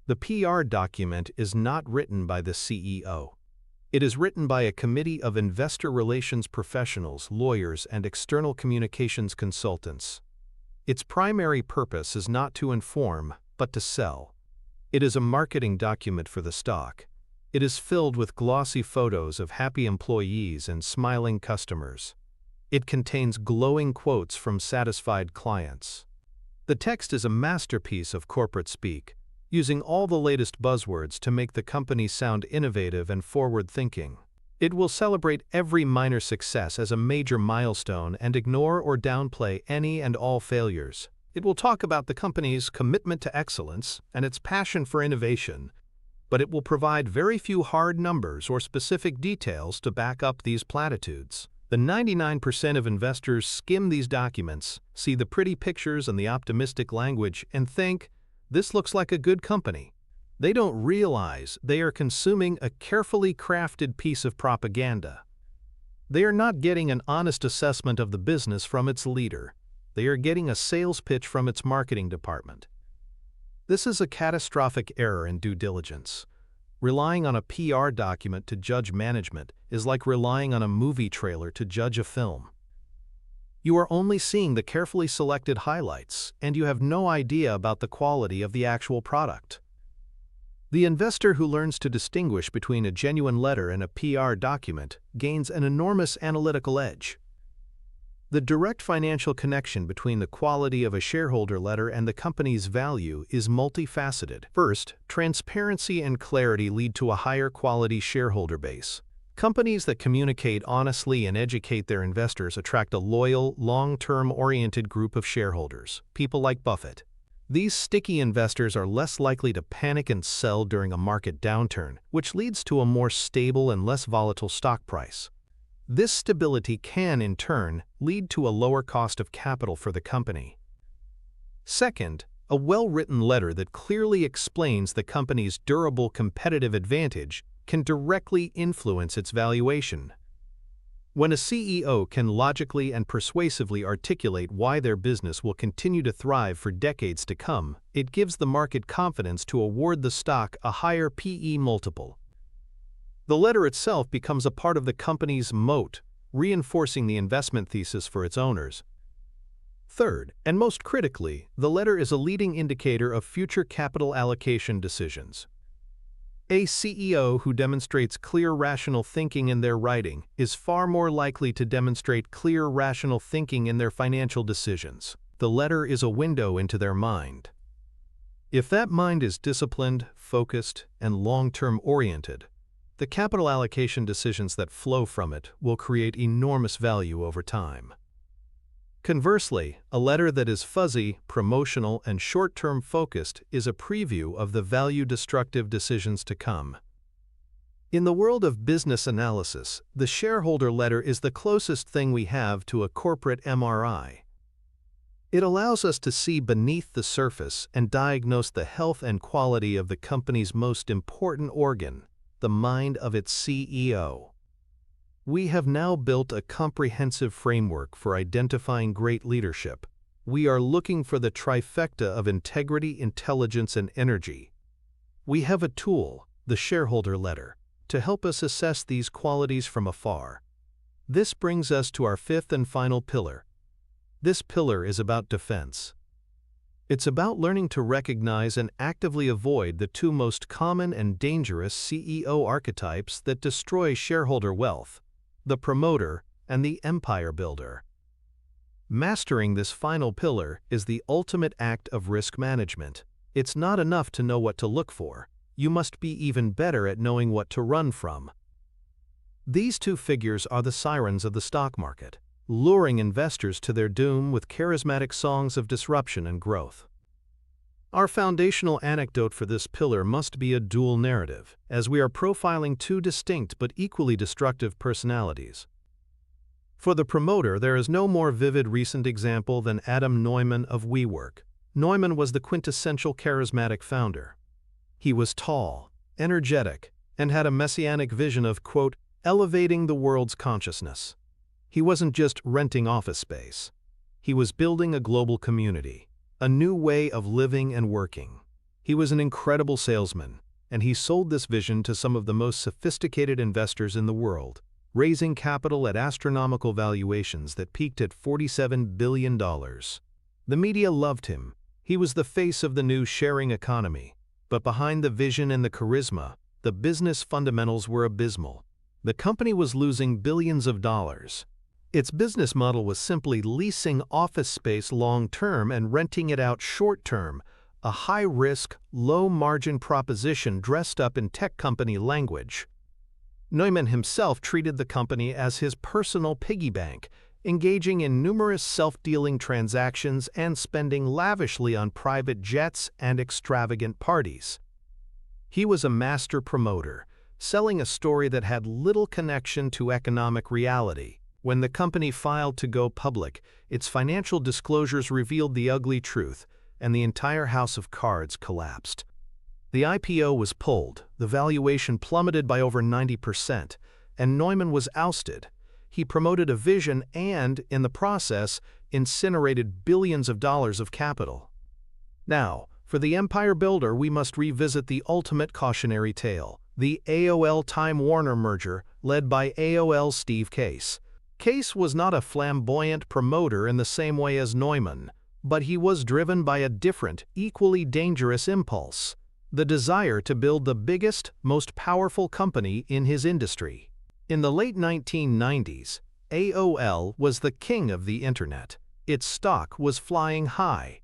A: The PR document is not written by the CEO. It is written by a committee of investor relations professionals, lawyers, and external communications consultants. Its primary purpose is not to inform, but to sell. It is a marketing document for the stock. It is filled with glossy photos of happy employees and smiling customers. It contains glowing quotes from satisfied clients. The text is a masterpiece of corporate speak, using all the latest buzzwords to make the company sound innovative and forward-thinking. It will celebrate every minor success as a major milestone and ignore or downplay any and all failures. It will talk about the company's commitment to excellence and its passion for innovation, but it will provide very few hard numbers or specific details to back up these platitudes. The 99% of investors skim these documents, see the pretty pictures and the optimistic language, and think, "This looks like a good company." They don't realize they are consuming a carefully crafted piece of propaganda. They are not getting an honest assessment of the business from its leader. They are getting a sales pitch from its marketing department. This is a catastrophic error in due diligence. Relying on a PR document to judge management is like relying on a movie trailer to judge a film. You are only seeing the carefully selected highlights, and you have no idea about the quality of the actual product. The investor who learns to distinguish between a genuine letter and a PR document gains an enormous analytical edge. The direct financial connection between the quality of a shareholder letter and the company's value is multifaceted. First, transparency and clarity lead to a higher quality shareholder base. Companies that communicate honestly and educate their investors attract a loyal, long-term oriented group of shareholders, people like Buffett. These sticky investors are less likely to panic and sell during a market downturn, which leads to a more stable and less volatile stock price. This stability can, in turn, lead to a lower cost of capital for the company. Second, a well-written letter that clearly explains the company's durable competitive advantage can directly influence its valuation. When a CEO can logically and persuasively articulate why their business will continue to thrive for decades to come, it gives the market confidence to award the stock a higher PE multiple. The letter itself becomes a part of the company's moat, reinforcing the investment thesis for its owners. Third, and most critically, the letter is a leading indicator of future capital allocation decisions. A CEO who demonstrates clear rational thinking in their writing is far more likely to demonstrate clear rational thinking in their financial decisions. The letter is a window into their mind. If that mind is disciplined, focused, and long-term oriented, the capital allocation decisions that flow from it will create enormous value over time. Conversely, a letter that is fuzzy, promotional, and short-term focused is a preview of the value-destructive decisions to come. In the world of business analysis, the shareholder letter is the closest thing we have to a corporate MRI. It allows us to see beneath the surface and diagnose the health and quality of the company's most important organ, the mind of its CEO. We have now built a comprehensive framework for identifying great leadership. We are looking for the trifecta of integrity, intelligence, and energy. We have a tool, the shareholder letter, to help us assess these qualities from afar. This brings us to our fifth and final pillar. This pillar is about defense. It's about learning to recognize and actively avoid the two most common and dangerous CEO archetypes that destroy shareholder wealth: the promoter and the empire builder. Mastering this final pillar is the ultimate act of risk management. It's not enough to know what to look for. You must be even better at knowing what to run from. These two figures are the sirens of the stock market, luring investors to their doom with charismatic songs of disruption and growth. Our foundational anecdote for this pillar must be a dual narrative, as we are profiling two distinct but equally destructive personalities. For the promoter, there is no more vivid recent example than Adam Neumann of WeWork. Neumann was the quintessential charismatic founder. He was tall, energetic, and had a messianic vision of, quote, elevating the world's consciousness. He wasn't just renting office space. He was building a global community, a new way of living and working. He was an incredible salesman, and he sold this vision to some of the most sophisticated investors in the world, raising capital at astronomical valuations that peaked at $47 billion. The media loved him. He was the face of the new sharing economy. But behind the vision and the charisma, the business fundamentals were abysmal. The company was losing billions of dollars. Its business model was simply leasing office space long-term and renting it out short-term, a high-risk, low-margin proposition dressed up in tech company language. Neumann himself treated the company as his personal piggy bank, engaging in numerous self-dealing transactions and spending lavishly on private jets and extravagant parties. He was a master promoter, selling a story that had little connection to economic reality. When the company filed to go public, its financial disclosures revealed the ugly truth, and the entire house of cards collapsed. The IPO was pulled, the valuation plummeted by over 90%, and Neumann was ousted. He promoted a vision and, in the process, incinerated billions of dollars of capital. Now, for the empire builder, we must revisit the ultimate cautionary tale, the AOL-Time Warner merger led by AOL's Steve Case. Case was not a flamboyant promoter in the same way as Neumann, but he was driven by a different, equally dangerous impulse: the desire to build the biggest, most powerful company in his industry. In the late 1990s, AOL was the king of the internet. Its stock was flying high.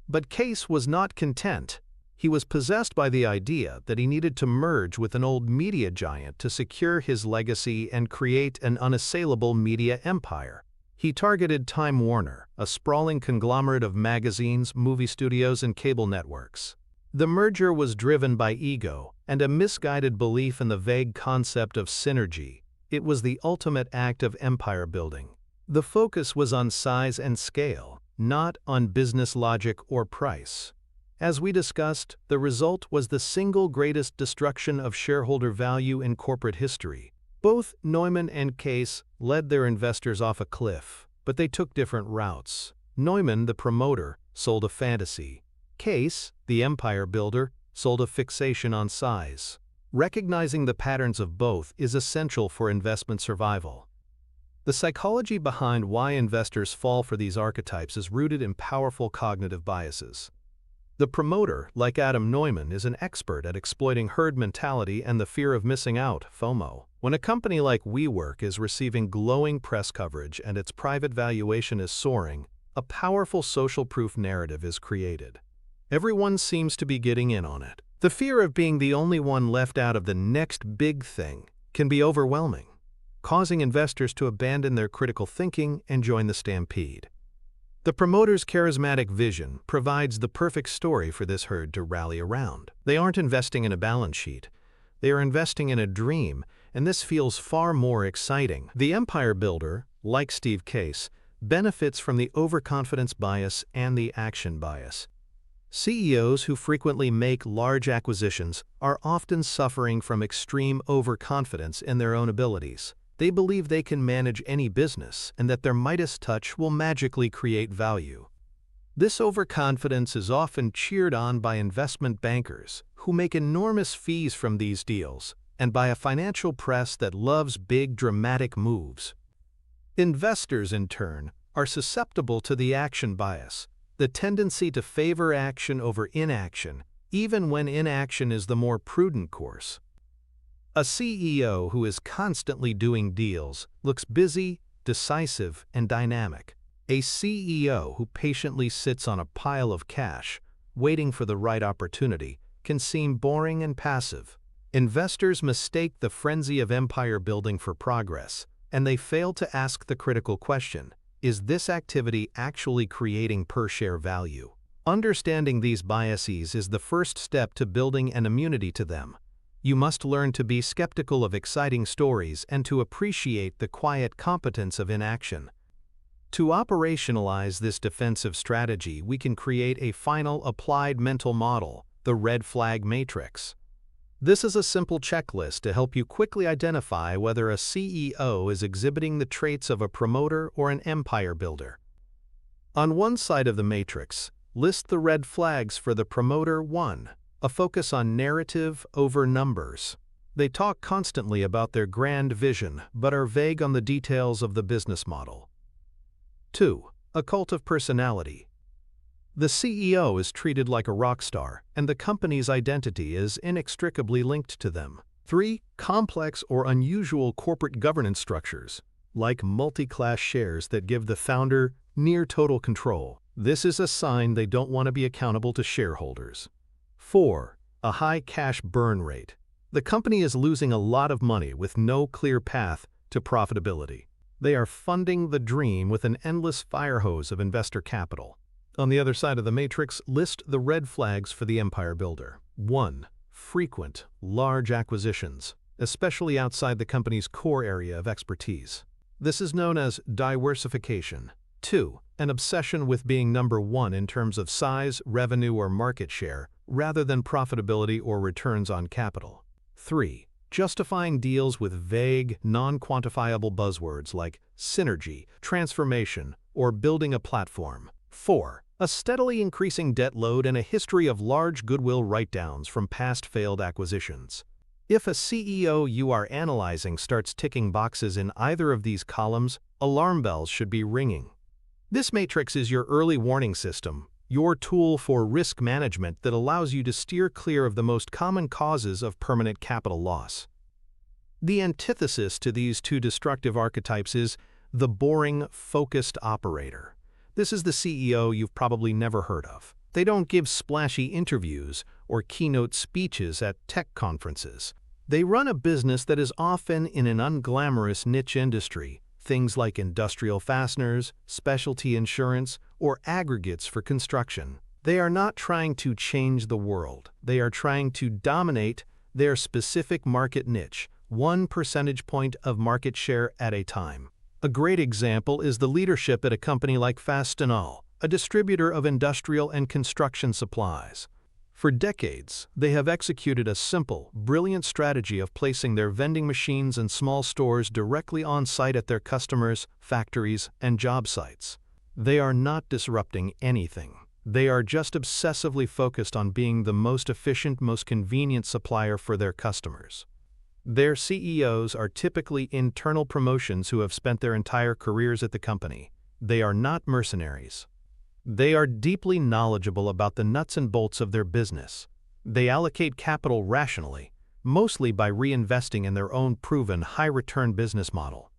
A: But Case was not content. He was possessed by the idea that he needed to merge with an old media giant to secure his legacy and create an unassailable media empire. He targeted Time Warner, a sprawling conglomerate of magazines, movie studios, and cable networks. The merger was driven by ego and a misguided belief in the vague concept of synergy. It was the ultimate act of empire building. The focus was on size and scale, not on business logic or price. As we discussed, the result was the single greatest destruction of shareholder value in corporate history. Both Neumann and Case led their investors off a cliff, but they took different routes. Neumann, the promoter, sold a fantasy. Case, the empire builder, sold a fixation on size. Recognizing the patterns of both is essential for investment survival. The psychology behind why investors fall for these archetypes is rooted in powerful cognitive biases. The promoter, like Adam Neumann, is an expert at exploiting herd mentality and the fear of missing out, FOMO. When a company like WeWork is receiving glowing press coverage and its private valuation is soaring, a powerful social proof narrative is created. Everyone seems to be getting in on it. The fear of being the only one left out of the next big thing can be overwhelming, causing investors to abandon their critical thinking and join the stampede. The promoter's charismatic vision provides the perfect story for this herd to rally around. They aren't investing in a balance sheet. They are investing in a dream, and this feels far more exciting. The empire builder, like Steve Case, benefits from the overconfidence bias and the action bias. CEOs who frequently make large acquisitions are often suffering from extreme overconfidence in their own abilities. They believe they can manage any business and that their Midas touch will magically create value. This overconfidence is often cheered on by investment bankers who make enormous fees from these deals and by a financial press that loves big dramatic moves. Investors, in turn, are susceptible to the action bias, the tendency to favor action over inaction, even when inaction is the more prudent course. A CEO who is constantly doing deals looks busy, decisive, and dynamic. A CEO who patiently sits on a pile of cash, waiting for the right opportunity, can seem boring and passive. Investors mistake the frenzy of empire building for progress, and they fail to ask the critical question: is this activity actually creating per-share value? Understanding these biases is the first step to building an immunity to them. You must learn to be skeptical of exciting stories and to appreciate the quiet competence of inaction. To operationalize this defensive strategy, we can create a final applied mental model, the red flag matrix. This is a simple checklist to help you quickly identify whether a CEO is exhibiting the traits of a promoter or an empire builder. On one side of the matrix, list the red flags for the promoter. 1. A focus on narrative over numbers. They talk constantly about their grand vision, but are vague on the details of the business model. 2. A cult of personality. The CEO is treated like a rock star, and the company's identity is inextricably linked to them. 3. Complex or unusual corporate governance structures, like multi-class shares that give the founder near total control. This is a sign they don't want to be accountable to shareholders. 4. A high cash burn rate. The company is losing a lot of money with no clear path to profitability. They are funding the dream with an endless fire hose of investor capital. On the other side of the matrix, list the red flags for the empire builder. 1. Frequent, large acquisitions, especially outside the company's core area of expertise. This is known as diversification. 2. An obsession with being number one in terms of size, revenue, or market share, rather than profitability or returns on capital. 3. Justifying deals with vague, non-quantifiable buzzwords like synergy, transformation, or building a platform. 4. A steadily increasing debt load and a history of large goodwill write-downs from past failed acquisitions. If a CEO you are analyzing starts ticking boxes in either of these columns, alarm bells should be ringing. This matrix is your early warning system, your tool for risk management that allows you to steer clear of the most common causes of permanent capital loss. The antithesis to these two destructive archetypes is the boring, focused operator. This is the CEO you've probably never heard of. They don't give splashy interviews or keynote speeches at tech conferences. They run a business that is often in an unglamorous niche industry, things like industrial fasteners, specialty insurance, or aggregates for construction. They are not trying to change the world. They are trying to dominate their specific market niche, 1 percentage point of market share at a time. A great example is the leadership at a company like Fastenal, a distributor of industrial and construction supplies. For decades, they have executed a simple, brilliant strategy of placing their vending machines and small stores directly on site at their customers, factories, and job sites. They are not disrupting anything. They are just obsessively focused on being the most efficient, most convenient supplier for their customers. Their CEOs are typically internal promotions who have spent their entire careers at the company. They are not mercenaries. They are deeply knowledgeable about the nuts and bolts of their business. They allocate capital rationally, mostly by reinvesting in their own proven high-return business model.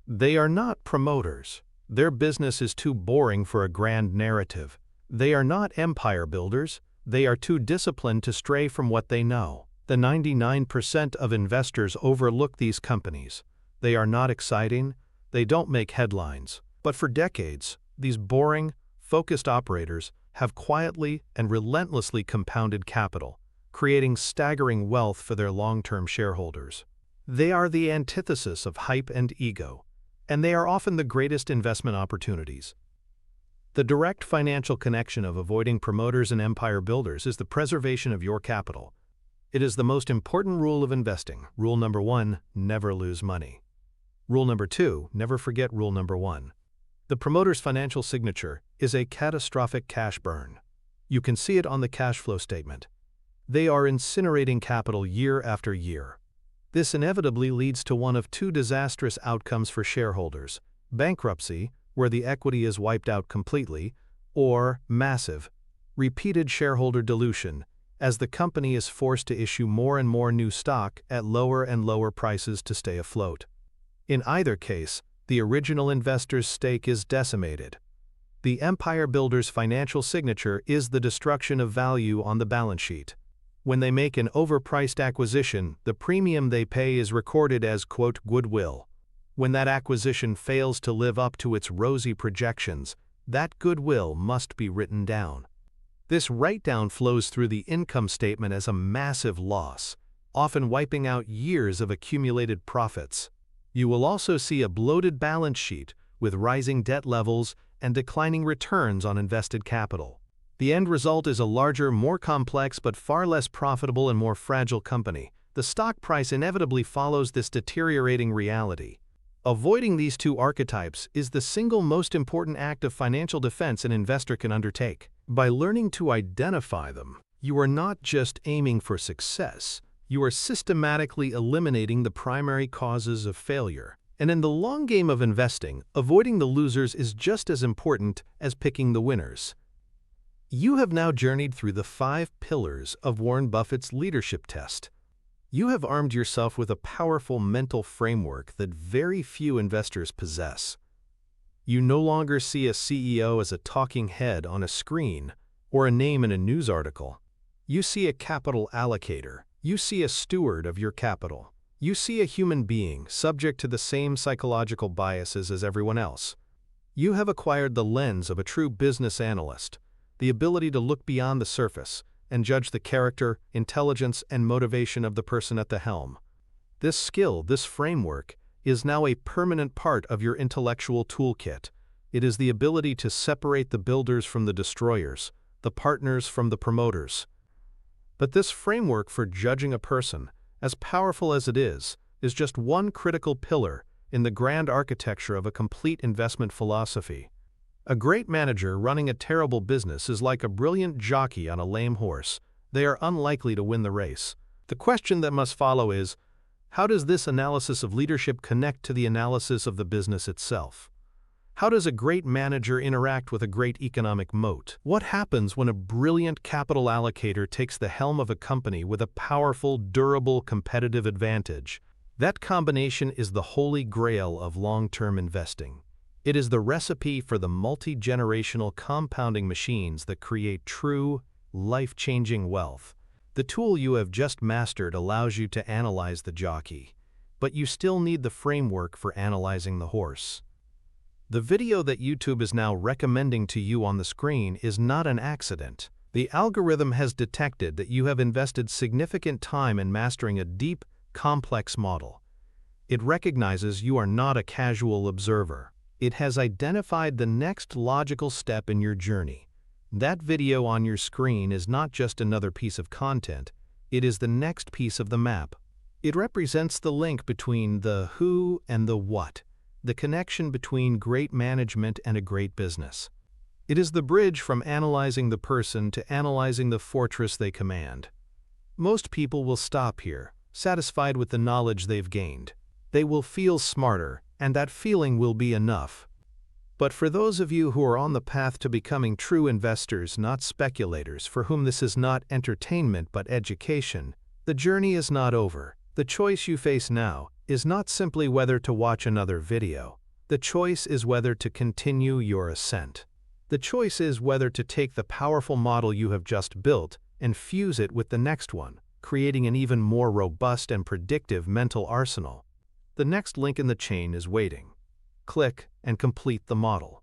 A: They are not promoters. Their business is too boring for a grand narrative. They are not empire builders. They are too disciplined to stray from what they know. The 99% of investors overlook these companies. They are not exciting. They don't make headlines. But for decades, these boring, focused operators have quietly and relentlessly compounded capital, creating staggering wealth for their long-term shareholders. They are the antithesis of hype and ego, and they are often the greatest investment opportunities. The direct financial connection of avoiding promoters and empire builders is the preservation of your capital. It is the most important rule of investing. Rule number 1, never lose money. Rule number 2, never forget rule number 1. The promoter's financial signature is a catastrophic cash burn. You can see it on the cash flow statement. They are incinerating capital year after year. This inevitably leads to one of two disastrous outcomes for shareholders: bankruptcy, where the equity is wiped out completely, or massive, repeated shareholder dilution, as the company is forced to issue more and more new stock at lower and lower prices to stay afloat. In either case, the original investor's stake is decimated. The empire builder's financial signature is the destruction of value on the balance sheet. When they make an overpriced acquisition, the premium they pay is recorded as, quote, goodwill. When that acquisition fails to live up to its rosy projections, that goodwill must be written down. This write-down flows through the income statement as a massive loss, often wiping out years of accumulated profits. You will also see a bloated balance sheet with rising debt levels and declining returns on invested capital. The end result is a larger, more complex but far less profitable and more fragile company. The stock price inevitably follows this deteriorating reality. Avoiding these two archetypes is the single most important act of financial defense an investor can undertake. By learning to identify them, you are not just aiming for success, you are systematically eliminating the primary causes of failure. And in the long game of investing, avoiding the losers is just as important as picking the winners. You have now journeyed through the 5 pillars of Warren Buffett's leadership test. You have armed yourself with a powerful mental framework that very few investors possess. You no longer see a CEO as a talking head on a screen or a name in a news article. You see a capital allocator. You see a steward of your capital. You see a human being subject to the same psychological biases as everyone else. You have acquired the lens of a true business analyst, the ability to look beyond the surface and judge the character, intelligence, and motivation of the person at the helm. This skill, this framework, is now a permanent part of your intellectual toolkit. It is the ability to separate the builders from the destroyers, the partners from the promoters. But this framework for judging a person, as powerful as it is just one critical pillar in the grand architecture of a complete investment philosophy. A great manager running a terrible business is like a brilliant jockey on a lame horse. They are unlikely to win the race. The question that must follow is, how does this analysis of leadership connect to the analysis of the business itself? How does a great manager interact with a great economic moat? What happens when a brilliant capital allocator takes the helm of a company with a powerful, durable, competitive advantage? That combination is the holy grail of long-term investing. It is the recipe for the multi-generational compounding machines that create true, life-changing wealth. The tool you have just mastered allows you to analyze the jockey, but you still need the framework for analyzing the horse. The video that YouTube is now recommending to you on the screen is not an accident. The algorithm has detected that you have invested significant time in mastering a deep, complex model. It recognizes you are not a casual observer. It has identified the next logical step in your journey. That video on your screen is not just another piece of content, it is the next piece of the map. It represents the link between the who and the what, the connection between great management and a great business. It is the bridge from analyzing the person to analyzing the fortress they command. Most people will stop here. satisfied with the knowledge they've gained. They will feel smarter, and that feeling will be enough. But for those of you who are on the path to becoming true investors, not speculators, for whom this is not entertainment but education, the journey is not over. The choice you face now is not simply whether to watch another video. The choice is whether to continue your ascent. The choice is whether to take the powerful model you have just built and fuse it with the next one, creating an even more robust and predictive mental arsenal. The next link in the chain is waiting. Click and complete the model.